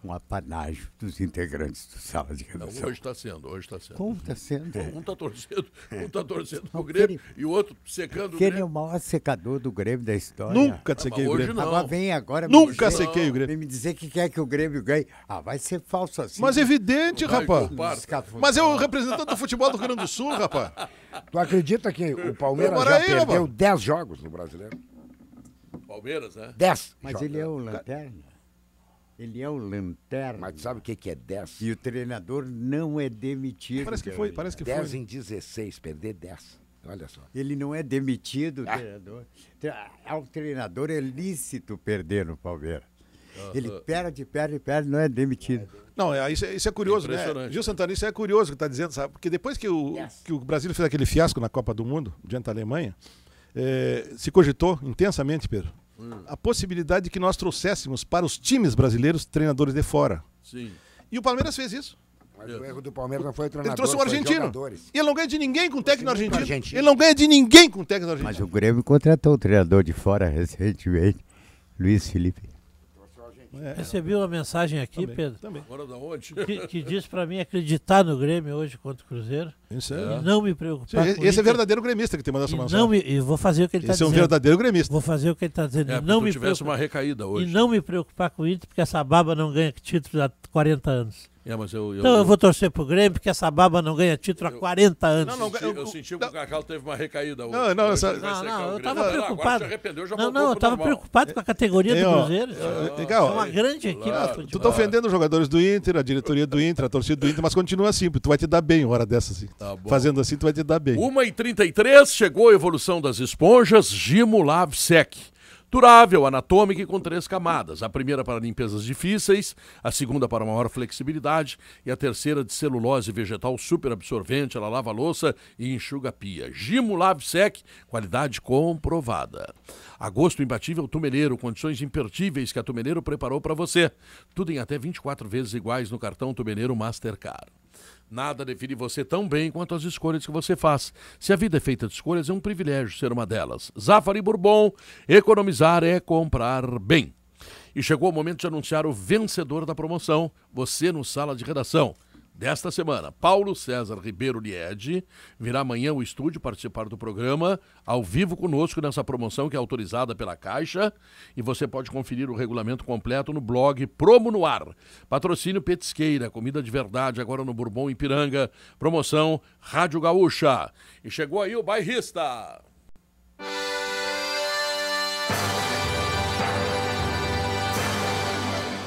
um apanágio dos integrantes do Sala de Não, Redação. hoje está sendo, hoje está sendo. Como está sendo? Um está torcendo pro Não, Grêmio Kenny- e o outro secando o Ele é Grêmio. o maior secador do Grêmio da história. Nunca sequei o hoje Grêmio. não. Agora vem agora Nunca dizer- sequei o Grêmio. vem me dizer que quer que o Grêmio ganhe. Ah, vai ser falso assim. Mas é evidente, Vai rapaz. culpar. Mas é o representante do futebol do Rio Grande do Sul, rapaz. Tu acredita que o Palmeiras Bora já aí, perdeu rapaz. 10 jogos no Brasileiro? Palmeiras, né? 10 Mas jogos. ele é o lanterna. Ele é o lanterna. Mas sabe o que é 10? E o treinador não é demitido. Parece que foi, parece que 10 foi. em 16, perder 10. Olha só. Ele não é demitido, o treinador. Ao treinador é lícito perder no Palmeiras. Ele perde, não é demitido. Não, isso é curioso, né? Impressionante. Gil Santana, isso é curioso que tá dizendo, sabe? Porque depois que o Brasil fez aquele fiasco na Copa do Mundo, diante da Alemanha, se cogitou intensamente, Pedro, a possibilidade de que nós trouxéssemos para os times brasileiros treinadores de fora. Sim. E o Palmeiras fez isso. Mas o erro do Palmeiras não foi o treinador, Ele trouxe um foi argentino. jogadores. E ele não ganha de ninguém com técnico muito argentino. argentino. Ele não ganha de ninguém com técnico Mas argentino. o Grêmio contratou um treinador de fora recentemente, Luiz Felipe. Recebi uma mensagem aqui, Pedro, Também. Agora da onde? que diz pra mim acreditar no Grêmio hoje contra o Cruzeiro Isso e não me preocupar com Esse é Inter, verdadeiro gremista que tem mandado essa e mensagem. não me, e vou fazer o que ele está Esse é um dizendo. verdadeiro gremista. Vou fazer o que ele está dizendo. É, E porque não tu me tivesse preocupar, uma recaída e hoje. não me preocupar com o Inter, porque essa baba não ganha título há 40 anos. É, mas Então eu vou torcer pro Grêmio, porque essa baba não ganha título há 40 anos. Eu senti que o Cacau teve uma recaída hoje. Não, Hoje essa- ele vai secar o eu Grêmio. estava Agora preocupado. se arrependeu, já Não, voltou eu pro estava normal. preocupado com a categoria do Cruzeiro. Legal. É uma grande equipe de Tu futebol. tá ofendendo os jogadores do Inter, a diretoria do Inter, a torcida do Inter, mas continua assim, porque tu vai te dar bem uma hora dessa assim. Tá bom. Fazendo assim, tu vai te dar bem. 1h33, chegou a evolução das esponjas Gimo Lave Sec. Durável, anatômica e com 3 camadas. A primeira para limpezas difíceis, a segunda para maior flexibilidade e a terceira de celulose vegetal super absorvente. Ela lava a louça e enxuga a pia. Gimo Lave Sec, qualidade comprovada. Agosto imbatível Tumeleiro, condições imperdíveis que a Tumeleiro preparou para você. Tudo em até 24 vezes iguais no cartão Tumeleiro Mastercard. Nada define você tão bem quanto as escolhas que você faz. Se a vida é feita de escolhas, é um privilégio ser uma delas. Zafari Bourbon, economizar é comprar bem. E chegou o momento de anunciar o vencedor da promoção, você no Sala de Redação. Desta semana, Paulo César Ribeiro Liede virá amanhã ao estúdio participar do programa, ao vivo conosco nessa promoção que é autorizada pela Caixa, e você pode conferir o regulamento completo no blog Promo no Ar. Patrocínio Petisqueira, comida de verdade agora no Bourbon Ipiranga, promoção Rádio Gaúcha. E chegou aí o bairrista.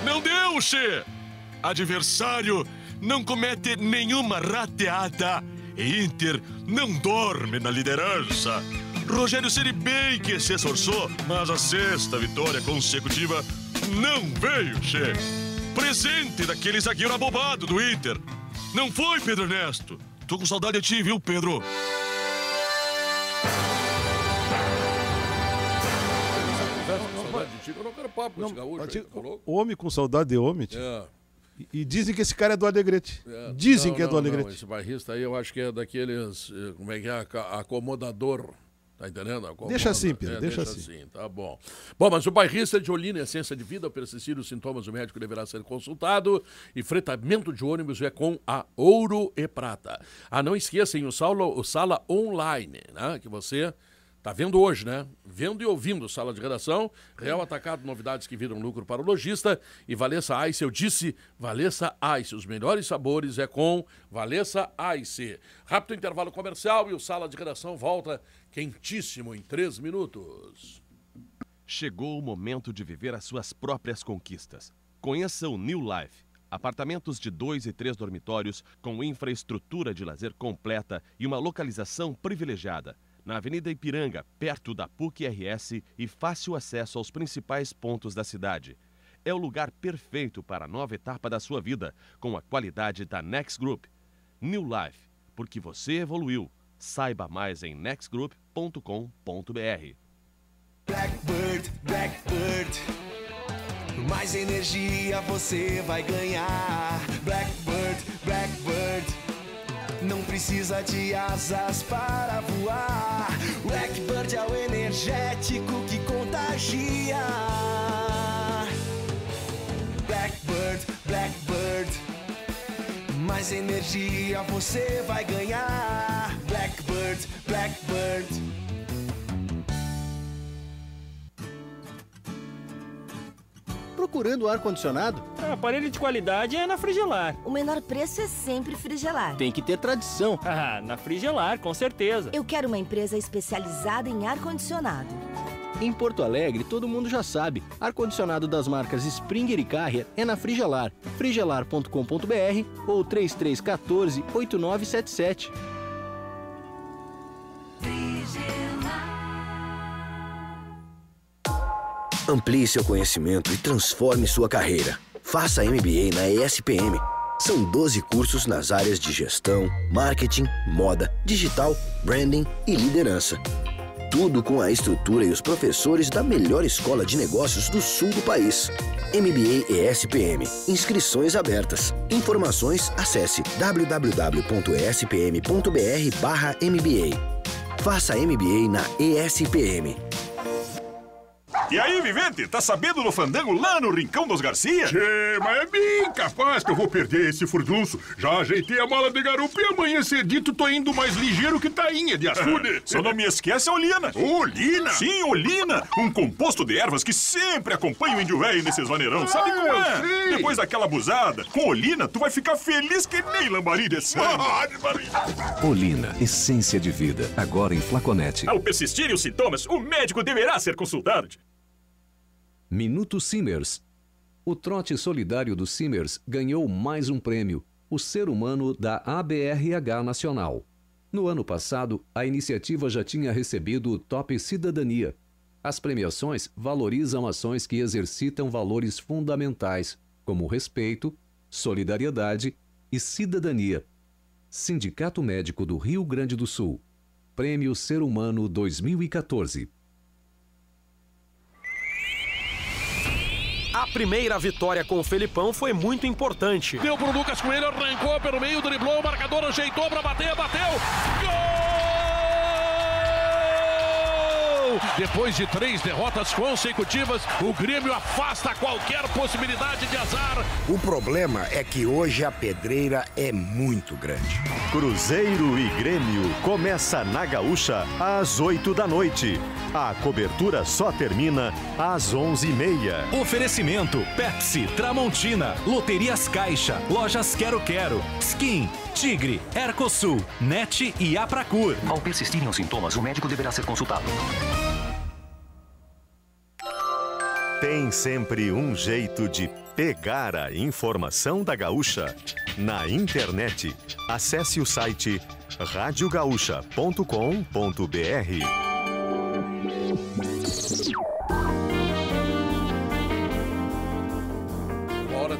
Não deu, che! Adversário não comete nenhuma rateada e Inter não dorme na liderança. Rogério Ceni bem que se esforçou, mas a 6ª vitória consecutiva não veio, che! Presente daquele zagueiro abobado do Inter. Não foi, Pedro Ernesto? Tô com saudade de ti, viu, Pedro? Eu não quero papo com esse gaúcho. Homem com saudade de homem, tio. E dizem que esse cara é do Alegrete. Dizem que é do Alegrete. Esse bairrista aí eu acho que é daqueles, como é que é, acomodador. Tá entendendo? Deixa assim, Pedro, deixa assim. Tá bom. Bom, mas o bairrista de Olinda, essência de vida, persistir os sintomas, o médico deverá ser consultado. E fretamento de ônibus é com a Ouro e Prata. Não esqueçam o Sala Online, né? Que você tá vendo hoje, né? Vendo e ouvindo Sala de Redação. Real Atacado, novidades que viram lucro para o lojista. E Valessa Ice, eu disse Valessa Ice. Os melhores sabores é com Valessa Ice. Rápido intervalo comercial e o Sala de Redação volta quentíssimo em 3 minutos. Chegou o momento de viver as suas próprias conquistas. Conheça o New Life. Apartamentos de 2 e 3 dormitórios com infraestrutura de lazer completa e uma localização privilegiada. Na Avenida Ipiranga, perto da PUC-RS e fácil acesso aos principais pontos da cidade. É o lugar perfeito para a nova etapa da sua vida, com a qualidade da Next Group. New Life, porque você evoluiu. Saiba mais em nextgroup.com.br. Blackbird, Blackbird, mais energia você vai ganhar. Blackbird, Blackbird, não precisa de asas para voar. Blackbird é o energético que contagia. Blackbird, Blackbird, mais energia você vai ganhar. Blackbird, Blackbird. Procurando ar-condicionado? Aparelho de qualidade é na Frigelar. O menor preço é sempre Frigelar. Tem que ter tradição. Na Frigelar, com certeza. Eu quero uma empresa especializada em ar-condicionado. Em Porto Alegre, todo mundo já sabe. Ar-condicionado das marcas Springer e Carrier é na Frigelar. frigelar.com.br ou 3314-8977. Amplie seu conhecimento e transforme sua carreira. Faça MBA na ESPM. São 12 cursos nas áreas de gestão, marketing, moda, digital, branding e liderança. Tudo com a estrutura e os professores da melhor escola de negócios do sul do país. MBA ESPM. Inscrições abertas. Informações, acesse www.espm.br/MBA. Faça MBA na ESPM. E aí, Vivente, tá sabendo do fandango lá no Rincão dos Garcia? Tchê, mas é bem capaz que eu vou perder esse furdunço. Já ajeitei a mala de garupa e amanhã cedito tô indo mais ligeiro que tainha de açude. Só não me esquece a Olina. Olina? Sim, Olina. Um composto de ervas que sempre acompanha o índio velho nesses vaneirão. Sabe como é? Sei. Depois daquela abusada, com Olina, tu vai ficar feliz que nem lambari de sangue. Olina, essência de vida. Agora em flaconete. Ao persistirem os sintomas, o médico deverá ser consultado. Minuto Simers. O trote solidário do Simers ganhou mais um prêmio, o Ser Humano da ABRH Nacional. No ano passado, a iniciativa já tinha recebido o Top Cidadania. As premiações valorizam ações que exercitam valores fundamentais, como respeito, solidariedade e cidadania. Sindicato Médico do Rio Grande do Sul. Prêmio Ser Humano 2014. A primeira vitória com o Felipão foi muito importante. Deu pro Lucas Coelho, arrancou pelo meio, driblou, o marcador ajeitou pra bater, bateu. Gol! Depois de 3 derrotas consecutivas, o Grêmio afasta qualquer possibilidade de azar. O problema é que hoje a pedreira é muito grande. Cruzeiro e Grêmio começa na Gaúcha às 8 da noite. A cobertura só termina às 11h30. Oferecimento Pepsi, Tramontina, Loterias Caixa, Lojas Quero Quero, Skin, Tigre, Ercosul, NET e Apracur. Ao persistirem os sintomas, o médico deverá ser consultado. Tem sempre um jeito de pegar a informação da Gaúcha. Na internet, acesse o site radiogaúcha.com.br.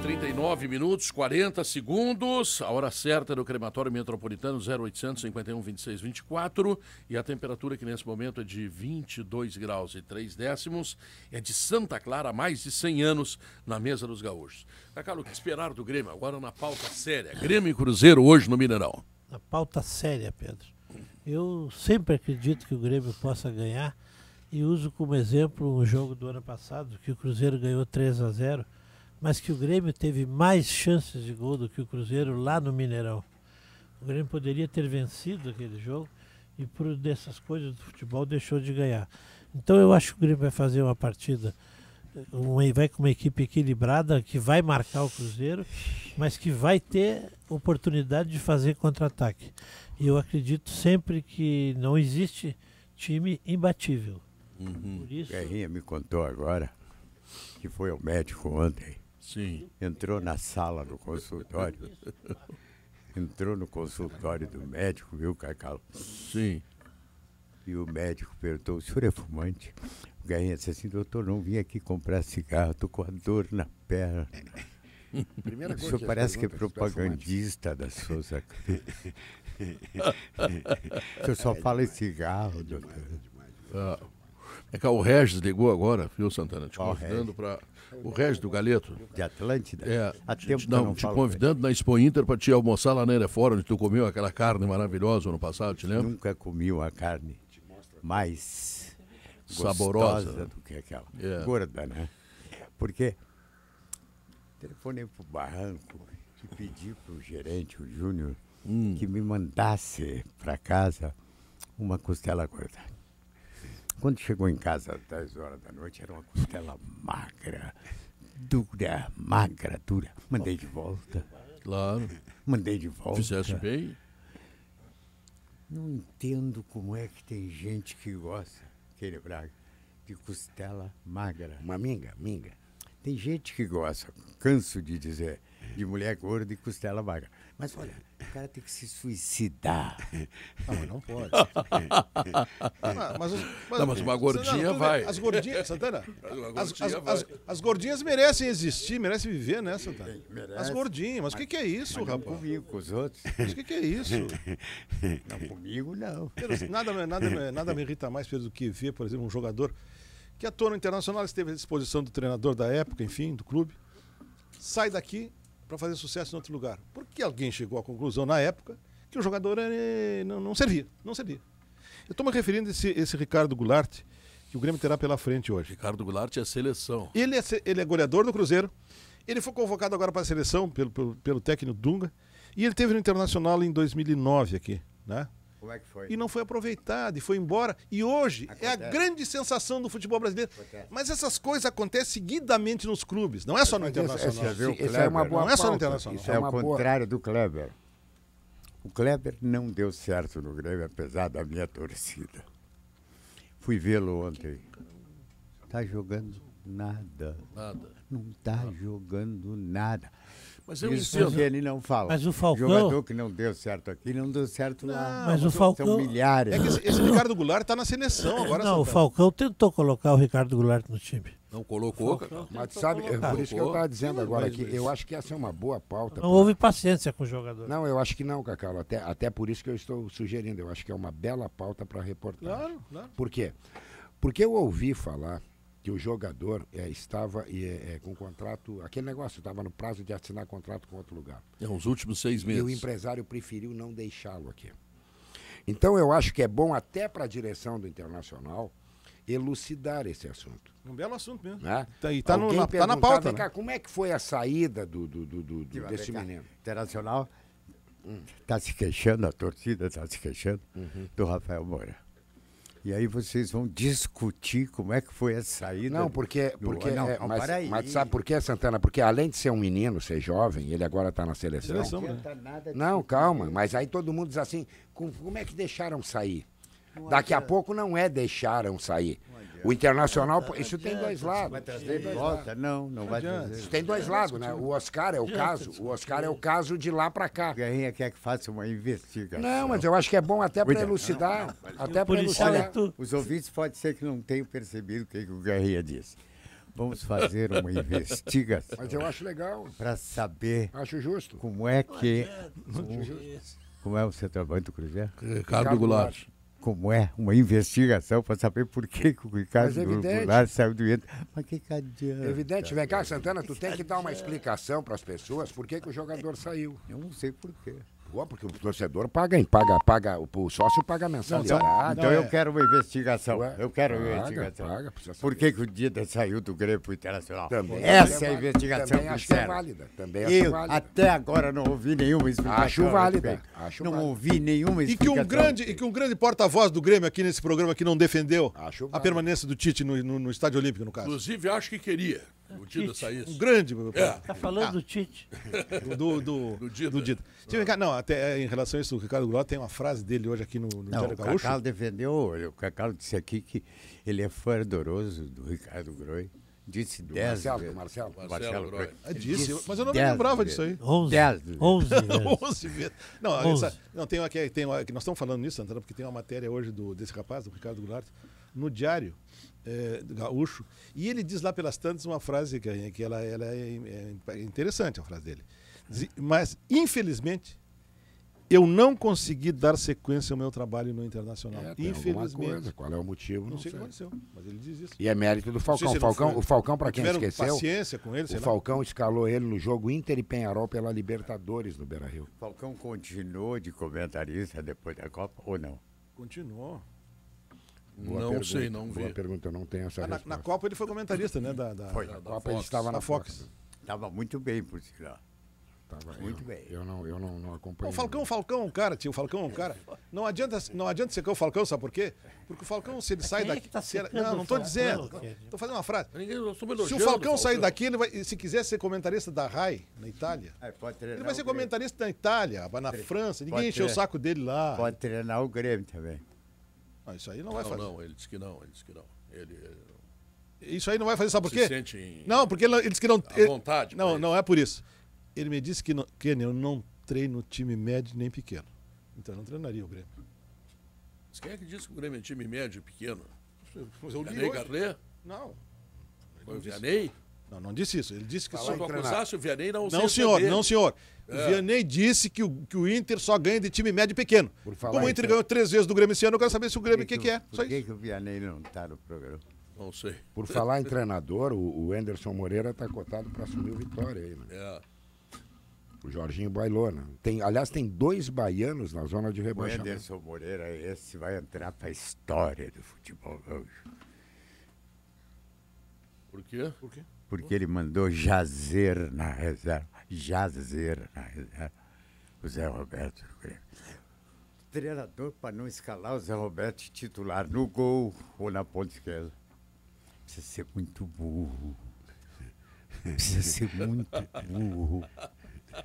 39 minutos, 40 segundos. A hora certa do crematório metropolitano 0800 51 26 24. E a temperatura que nesse momento é de 22 graus e 3 décimos. É de Santa Clara há mais de 100 anos na mesa dos gaúchos. Cacalo, o que esperar do Grêmio? Agora na pauta séria. Grêmio e Cruzeiro hoje no Mineirão. Na pauta séria, Pedro. Eu sempre acredito que o Grêmio possa ganhar e uso como exemplo um jogo do ano passado que o Cruzeiro ganhou 3-0, mas que o Grêmio teve mais chances de gol do que o Cruzeiro lá no Mineirão. O Grêmio poderia ter vencido aquele jogo e por dessas coisas do futebol deixou de ganhar. Então eu acho que o Grêmio vai fazer uma partida, vai com uma equipe equilibrada que vai marcar o Cruzeiro, mas que vai ter oportunidade de fazer contra-ataque. E eu acredito sempre que não existe time imbatível. Por isso... Guerrinha me contou agora que foi ao médico ontem. Sim. Entrou na sala do consultório. Entrou no consultório do médico, viu, Cacau? Sim. E o médico perguntou, o senhor é fumante? O Guerrinha disse assim, doutor, não vim aqui comprar cigarro, tô com a dor na perna. Primeira O coisa senhor que parece que é pergunta, propagandista da Souza Cruz. O senhor só fala em cigarro, doutor. É que o Regis ligou agora, viu, Santana? Te convidando para... O Regis do Galeto. De Atlântida? É. Há tempo que eu não, não te falo convidando na Expo Inter para te almoçar lá na Erefora, onde tu comeu aquela carne maravilhosa ano passado, te lembra? Nunca comi uma carne mais saborosa gostosa do que aquela. É. Gorda, né? Porque telefonei pro Barranco e pedi pro gerente, o Júnior, que me mandasse para casa uma costela gorda. Quando chegou em casa às 10 horas da noite, era uma costela magra, dura. Mandei de volta. Claro. Mandei de volta. Fizeste bem? Não entendo como é que tem gente que gosta, Keire Braga, de costela magra. Uma minga. Tem gente que gosta, canso de dizer, de mulher gorda e costela magra. Mas olha, o cara tem que se suicidar. Não pode. Mas uma gordinha vai. As gordinhas, Santana, as gordinhas merecem existir, merecem viver, né, Santana? As gordinhas, mas o que é isso, rapaz? Não comigo, com os outros. Mas o que é isso? Não comigo, não. Nada me irrita mais, Pedro, do que ver, por exemplo, um jogador que atua no Internacional, esteve à disposição do treinador da época, enfim, do clube, sai daqui para fazer sucesso em outro lugar. Porque alguém chegou à conclusão na época que o jogador não servia. Eu estou me referindo a esse Ricardo Goulart, que o Grêmio terá pela frente hoje. Ricardo Goulart é seleção. Ele é goleador do Cruzeiro, ele foi convocado agora para a seleção pelo técnico Dunga, e ele teve no Internacional em 2009 aqui, né? Como é que foi? E não foi aproveitado, e foi embora. E hoje é a grande sensação do futebol brasileiro. Mas essas coisas acontecem seguidamente nos clubes, não é só no Internacional. Isso é uma boa não é só no Internacional. Isso é o contrário do Kleber. O Kleber não deu certo no Grêmio, apesar da minha torcida. Fui vê-lo ontem. Tá jogando nada. Não tá jogando nada. Mas eu isso entendo. Que ele não fala. Mas o Falcão... Jogador que não deu certo aqui, não deu certo lá. Mas o Falcão... São milhares. É que esse Ricardo Goulart está na seleção agora. Não, o Falcão tentou colocar o Ricardo Goulart no time. Não colocou, mas sabe, por isso que eu estava dizendo agora aqui, eu acho que essa é uma boa pauta. Não houve paciência com o jogador. Não, eu acho que não, Cacau, até por isso que eu estou sugerindo, eu acho que é uma bela pauta para reportagem. Claro. Por quê? Porque eu ouvi falar que o jogador estava com contrato, aquele negócio, estava no prazo de assinar contrato com outro lugar. Os últimos 6 meses. E o empresário preferiu não deixá-lo aqui. Então eu acho que é bom até para a direção do Internacional elucidar esse assunto. Um belo assunto mesmo. Né? Tá na pauta. Cá, como é que foi a saída desse menino? Internacional está se queixando, a torcida está se queixando do Rafael Moura. E aí vocês vão discutir como é que foi a saída. Não, mas sabe por quê, Santana? Porque além de ser um menino, ser jovem, ele agora está na seleção. Não, calma, mas aí todo mundo diz assim, como é que deixaram sair? Daqui a pouco não deixaram sair. O Internacional, isso tem dois lados. Vai trazer de volta? Não vai trazer. Isso tem dois lados, né? O Oscar é o caso. O Oscar é o caso de lá para cá. O Guerrinha quer que faça uma investigação. Não, mas eu acho que é bom até para elucidar. Até para elucidar. Os ouvintes pode ser que não tenham percebido o que o Guerrinha disse. Vamos fazer uma investigação. Mas eu acho legal. Para saber. Acho justo. Como é que. Como é o centroavante do Cruzeiro? Ricardo Goulart. Como é uma investigação para saber por que o Ricardo Goulart saiu do Inter. Mas que adianta? Evidente. Vem cá, Santana, tu tem que dar uma explicação para as pessoas por que o jogador saiu. Eu não sei por quê. Porque o torcedor paga, o sócio paga mensalidade. Então eu quero uma investigação. Eu quero uma investigação. Por que o Dida saiu do Grêmio pro Internacional? Essa é a investigação também acho que é válida. Eu até agora não ouvi nenhuma explicação. Acho válida. Não ouvi nenhuma explicação. E que um grande porta-voz do Grêmio aqui nesse programa que não defendeu a permanência do Tite no Estádio Olímpico, no caso. Inclusive, acho que queria. O Dida saísse. Um grande. Tá falando do Tite. Do Dida. Não, até em relação a isso, o Ricardo Goulart tem uma frase dele hoje aqui no Diário Gaúcho. O Cacau defendeu, o Cacau disse aqui que ele é fã ardoroso do Ricardo Groi. Disse 10 vezes. Marcelo Groi. Disse, mas eu não me lembrava disso aí. 11 vezes. Não, tem aqui, nós estamos falando nisso, Santana, porque tem uma matéria hoje desse rapaz, do Ricardo Goulart, no Diário Gaúcho, e ele diz lá pelas tantas uma frase que ela é interessante, a frase dele. Mas, infelizmente, eu não consegui dar sequência ao meu trabalho no Internacional. Infelizmente. Qual é o motivo? Não sei o que aconteceu, mas ele diz isso. E é mérito do Falcão. O Falcão, para quem esqueceu, paciência com ele, o Falcão escalou ele no jogo Inter e Penharol pela Libertadores no Beira-Rio. O Falcão continuou de comentarista depois da Copa ou não? Continuou. Não sei, não vi. Boa pergunta, eu não tenho essa resposta. Na Copa ele foi comentarista, né? Foi. Na Copa ele estava na Fox. Estava muito bem, por sinal. Muito bem. Eu não acompanho. O Falcão é um cara, tio. O Falcão é um cara. Não adianta secar o Falcão, sabe por quê? Porque o Falcão, se ele sai daqui. Não estou dizendo. Estou fazendo uma frase. Se o Falcão sair daqui, ele vai, se quiser ser comentarista da RAI, na Itália, ele vai ser comentarista na Itália, na França. Ninguém encheu o saco dele lá. Pode treinar o Grêmio também. Isso aí não vai fazer. Não, ele disse que não. Isso aí não vai fazer, sabe por quê? Sente não, porque ele disse que não. À vontade. Não é por isso. Ele me disse que eu não treino time médio nem pequeno. Então eu não treinaria o Grêmio. Mas quem é que disse que o Grêmio é time médio e pequeno? Vianney Garret? Não. Foi o Vianney? Não disse isso. Ele disse que se tu acusasse o Vianney, não senhor. O Vianney disse que o Inter só ganha de time médio e pequeno. Como o Inter ganhou 3 vezes do Grêmio esse ano, eu quero saber se o Grêmio o que é. Por que o Vianney não está no programa? Não sei. Por falar em treinador, o Anderson Moreira está cotado para assumir o Vitória aí, né? O Jorginho bailou, né? Aliás, tem 2 baianos na zona de rebaixamento. O Anderson Moreira, esse vai entrar para a história do futebol gaúcho. Por quê? Porque ele mandou jazer na reserva. O Zé Roberto. O treinador, para não escalar o Zé Roberto titular no gol ou na ponta esquerda, precisa ser muito burro.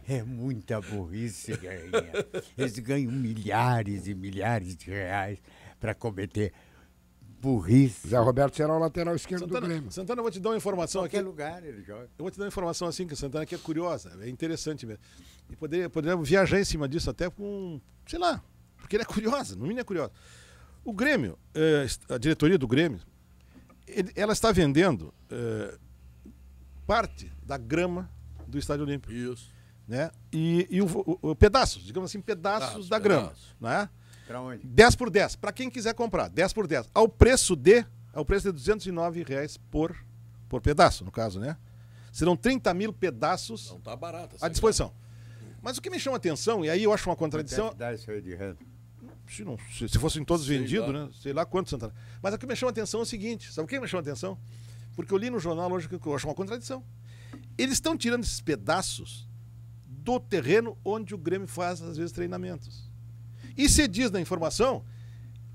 É muita burrice ganha. Eles ganham milhares e milhares de reais para cometer burrice. Zé Roberto será o lateral esquerdo do Grêmio. Santana, eu vou te dar uma informação aqui. Em qualquer lugar ele joga. Eu vou te dar uma informação assim, que Santana que é curiosa, é interessante mesmo. E poderia viajar em cima disso até com, sei lá, porque ele é curiosa, no mínimo é curiosa. O Grêmio, a diretoria do Grêmio, ela está vendendo parte da grama do Estádio Olímpico. Isso. Né? E o pedaços, digamos assim, pedaços da grama. Né? Para onde? 10 por 10, para quem quiser comprar, 10 por 10. Ao preço de R$209 por pedaço, no caso, né? Serão 30 mil pedaços não tá barato, à disposição. Mas o que me chama a atenção, e aí eu acho uma contradição... Quanto dá isso aí de renda? Se fossem todos vendidos, né? Sei lá quanto, Santana. Mas o que me chama a atenção é o seguinte, sabe o que me chama a atenção? Porque eu li no jornal hoje que eu acho uma contradição. Eles estão tirando esses pedaços do terreno onde o Grêmio faz, às vezes, treinamentos. E se diz na informação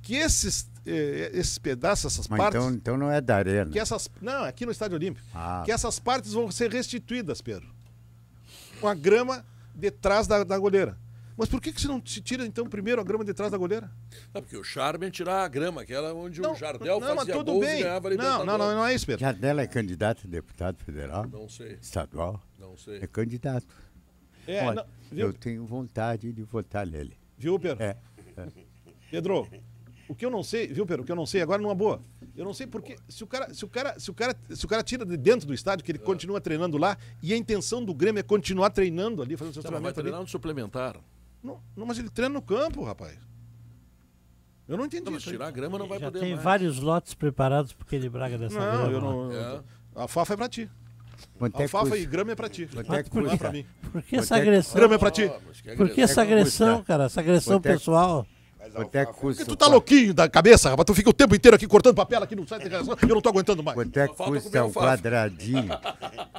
que esses pedaços, essas partes... Então não é da arena. Não, aqui no Estádio Olímpico. Que essas partes vão ser restituídas, Pedro. Com a grama de trás da goleira. Mas por que você não se tira, então, primeiro a grama de trás da goleira? Porque o charme é tirar a grama, aquela onde o Jardel fazia tudo gols bem. E ganhava Libertadores. Não é isso, Pedro. Jardel é candidato a deputado federal? Não sei. Estadual? Não sei. É candidato. Eu tenho vontade de votar nele. Viu, Pedro? É. Pedro, O que eu não sei, viu, Pedro? O que eu não sei agora numa boa. Eu não sei porque se o cara tira de dentro do estádio, que ele continua treinando lá, e a intenção do Grêmio é continuar treinando ali, fazendo seu treinamento vai treinar no suplementar. Não, mas ele treina no campo, rapaz. Eu não entendi Não, mas isso. tirar a grama não vai Já poder tem mais. vários lotes preparados pro Kenny Braga dessa grama. Eu não. Alfafa é pra ti. Alfafa e grama é pra ti. Não é pra mim. Por que essa agressão? Grama é pra ti. Por que essa agressão, cara? Essa agressão pessoal. Porque tu tá louquinho da cabeça, rapaz. Tu fica o tempo inteiro aqui cortando papel aqui no site de gravação. Eu não tô aguentando mais. Quanto é que custa um quadradinho?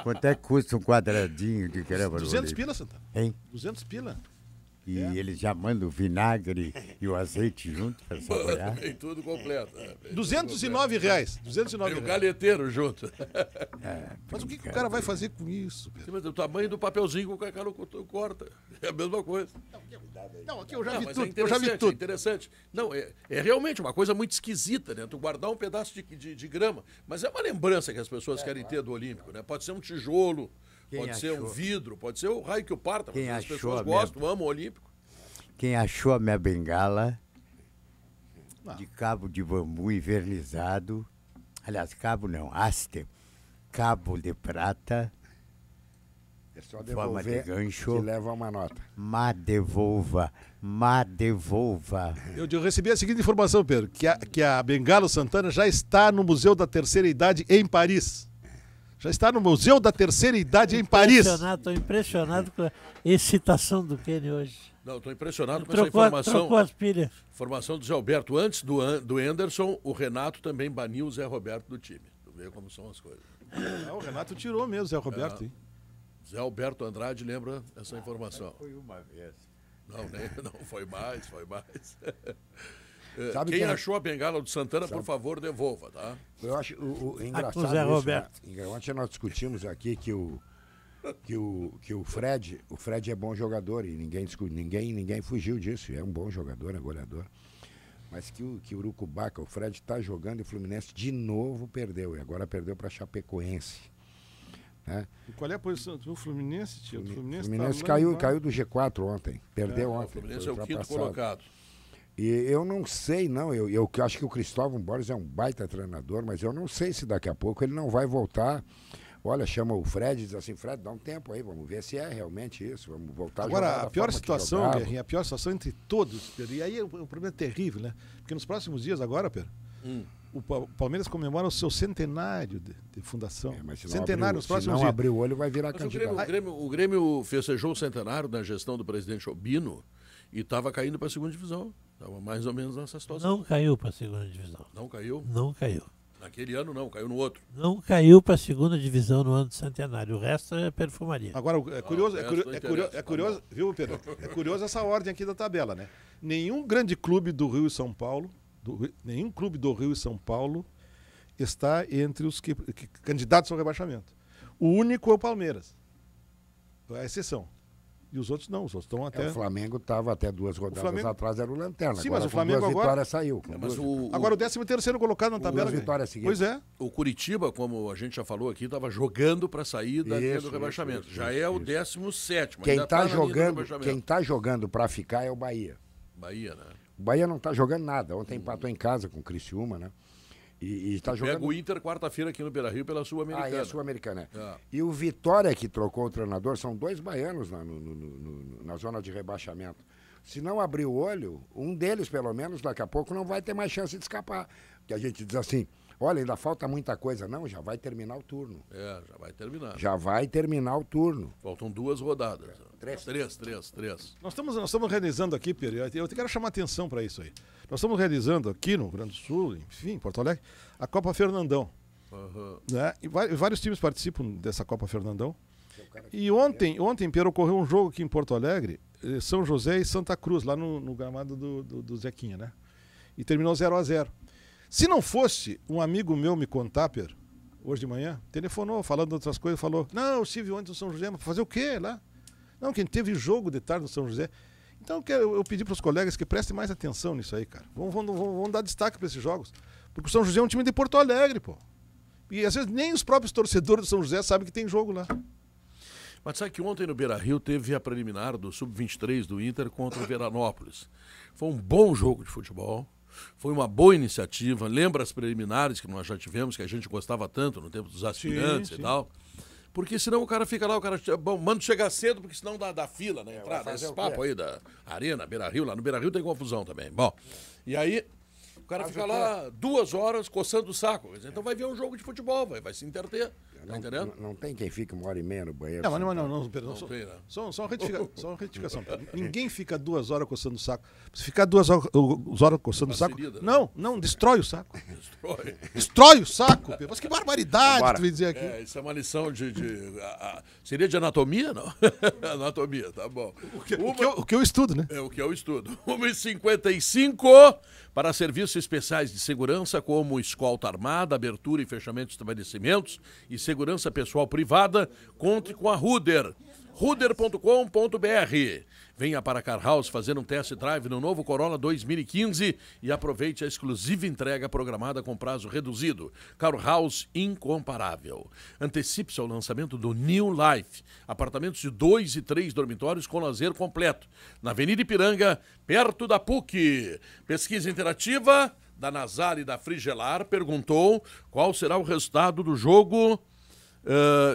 Quanto é que custa um quadradinho de grama? 200 pila, Santana. Hein? 200 pila. E eles já mandam o vinagre e o azeite junto para saborear. Tem tudo completo. R$209. E o galeteiro junto. Mas o que o cara vai fazer com isso, Pedro? Sim, mas o tamanho do papelzinho que o Cacá corta. É a mesma coisa. Não, aqui eu já vi mas tudo. É Eu já vi tudo. É interessante. Não, é realmente uma coisa muito esquisita, né? Tu guardar um pedaço de grama. Mas é uma lembrança que as pessoas querem ter do Olímpico, né? Pode ser um tijolo. Pode ser um vidro, pode ser o raio que o parta, mas as pessoas gostam, amam o Olímpico. Quem achou a minha bengala de cabo de bambu invernizado, aliás, cabo não, haste, cabo de prata, é só forma de gancho, que leva uma nota. Má devolva. Eu recebi a seguinte informação, Pedro, que a Bengala Santana já está no Museu da Terceira Idade em Paris. Já está no Museu da Terceira Idade em Paris. Estou impressionado com a excitação do Kenny hoje. Não, estou impressionado com essa informação. Trocou as pilhas. Informação do Zé Roberto. Antes do Anderson, o Renato também baniu o Zé Roberto do time. Tu vê como são as coisas. O Renato tirou mesmo o Zé Roberto, hein? Zé Alberto Andrade lembra essa informação. Foi uma vez. Não, foi mais. Sabe quem achou a bengala do Santana, por favor, devolva, tá? Eu acho engraçado Zé Roberto. Ontem nós discutimos aqui que o Fred é bom jogador e ninguém fugiu disso. É um bom jogador, é goleador. Mas que o Urucubaca, o Fred está jogando e o Fluminense de novo perdeu. E agora perdeu para Chapecoense. Né? E qual é a posição do Fluminense, tio? O Fluminense caiu do G4 ontem. Perdeu ontem. O Fluminense é o quinto colocado. E eu não sei, não. Eu acho que o Cristóvão Borges é um baita treinador, mas eu não sei se daqui a pouco ele não vai voltar. Olha, chama o Fred e diz assim, Fred, dá um tempo aí, vamos ver se é realmente isso, vamos voltar agora, a jogar. Agora, a pior situação, Guerrinha, a pior situação entre todos, Pedro, e aí o problema é terrível, né? Porque nos próximos dias agora, Pedro, o Palmeiras comemora o seu centenário de fundação. Mas centenário nos próximos dias. Se não abrir o olho, vai virar candidato. O Grêmio festejou o centenário na gestão do presidente Obino e estava caindo para a segunda divisão. Estava mais ou menos nessa situação. Não caiu para a segunda divisão. Não caiu? Não caiu. Naquele ano não, caiu no outro. Não caiu para a segunda divisão no ano do centenário. O resto é perfumaria. Agora, é curioso, viu, Pedro? É curioso essa ordem aqui da tabela, né? Nenhum grande clube do Rio e São Paulo, está entre os que candidatos ao rebaixamento. O único é o Palmeiras. É a exceção. E os outros não, os outros estão até... O Flamengo estava até 2 rodadas atrás, era o Lanterna. Sim, agora, mas o Flamengo agora saiu. Agora o 13º colocado na tabela. Pois é. O Curitiba, como a gente já falou aqui, estava jogando para sair da linha do rebaixamento. Já é o 17º. Quem está jogando para ficar é o Bahia. Bahia, né? O Bahia não está jogando nada. Ontem empatou em casa com o Criciúma, né? E está jogando... Pega o Inter quarta-feira aqui no Beira-Rio pela Sul-Americana. É a Sul-Americana. E o Vitória, que trocou o treinador, são 2 baianos na zona de rebaixamento. Se não abrir o olho, um deles, pelo menos, daqui a pouco não vai ter mais chance de escapar. Porque a gente diz assim, olha, ainda falta muita coisa. Não, já vai terminar o turno. Já vai terminar. Já vai terminar o turno. Faltam 2 rodadas. 3. Nós estamos realizando aqui, Pedro, eu quero chamar atenção para isso aí. Nós estamos realizando aqui no Rio Grande do Sul, enfim, em Porto Alegre, a Copa Fernandão. Né? E vários times participam dessa Copa Fernandão. E ontem, Pedro, ocorreu um jogo aqui em Porto Alegre, São José e Santa Cruz, lá no gramado do Zequinha, né? E terminou 0-0. Se não fosse um amigo meu me contar, Pedro, hoje de manhã, telefonou, falando de outras coisas, falou, não, eu estive ontem no São José, mas fazer o quê lá? Não, quem teve jogo de tarde no São José. Então eu pedi para os colegas que prestem mais atenção nisso aí, cara. Vamos dar destaque para esses jogos. Porque o São José é um time de Porto Alegre, pô. E às vezes nem os próprios torcedores do São José sabem que tem jogo lá. Mas sabe que ontem no Beira-Rio teve a preliminar do Sub-23 do Inter contra o Veranópolis. Foi um bom jogo de futebol. Foi uma boa iniciativa. Lembra as preliminares que nós já tivemos, que a gente gostava tanto no tempo dos aspirantes e tal? Porque senão o cara fica lá, bom, manda chegar cedo, porque senão dá fila na entrada. Esse papo aí da Arena, Beira-Rio, lá no Beira-Rio tem confusão também. Bom, e aí o cara fica lá 2 horas coçando o saco. Então vai ver um jogo de futebol, vai se interter. Tá entendendo? Não tem quem fique 1h30 no banheiro. Não, perdão. Só uma retificação. Ninguém fica 2 horas coçando o saco. Se ficar 2 horas coçando o saco. Não, destrói o saco. Destrói o saco. Mas que barbaridade tu vai dizer aqui. Isso é uma lição seria de anatomia, não? Anatomia, tá bom. O que eu estudo, né? É o que eu estudo. 1h55 para serviços especiais de segurança, como escolta armada, abertura e fechamento de estabelecimentos e segurança pessoal privada, conte com a Ruder. Ruder.com.br. Venha para a Car House fazer um test drive no novo Corolla 2015 e aproveite a exclusiva entrega programada com prazo reduzido. Car House incomparável. Antecipe-se ao lançamento do New Life. Apartamentos de 2 e 3 dormitórios com lazer completo. Na Avenida Ipiranga, perto da PUC. Pesquisa interativa da Nazar e da Frigelar perguntou qual será o resultado do jogo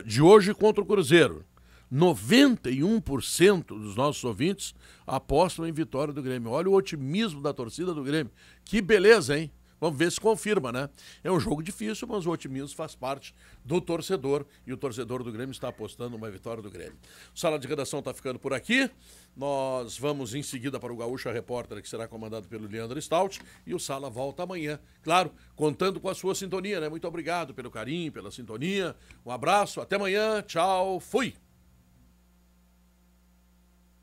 de hoje contra o Cruzeiro. 91% dos nossos ouvintes apostam em vitória do Grêmio. Olha o otimismo da torcida do Grêmio. Que beleza, hein? Vamos ver se confirma, né? É um jogo difícil, mas o otimismo faz parte do torcedor e o torcedor do Grêmio está apostando uma vitória do Grêmio. Sala de redação está ficando por aqui. Nós vamos em seguida para o Gaúcha Repórter, que será comandado pelo Leandro Stout, e o Sala volta amanhã. Claro, contando com a sua sintonia, né? Muito obrigado pelo carinho, pela sintonia. Um abraço, até amanhã. Tchau, fui!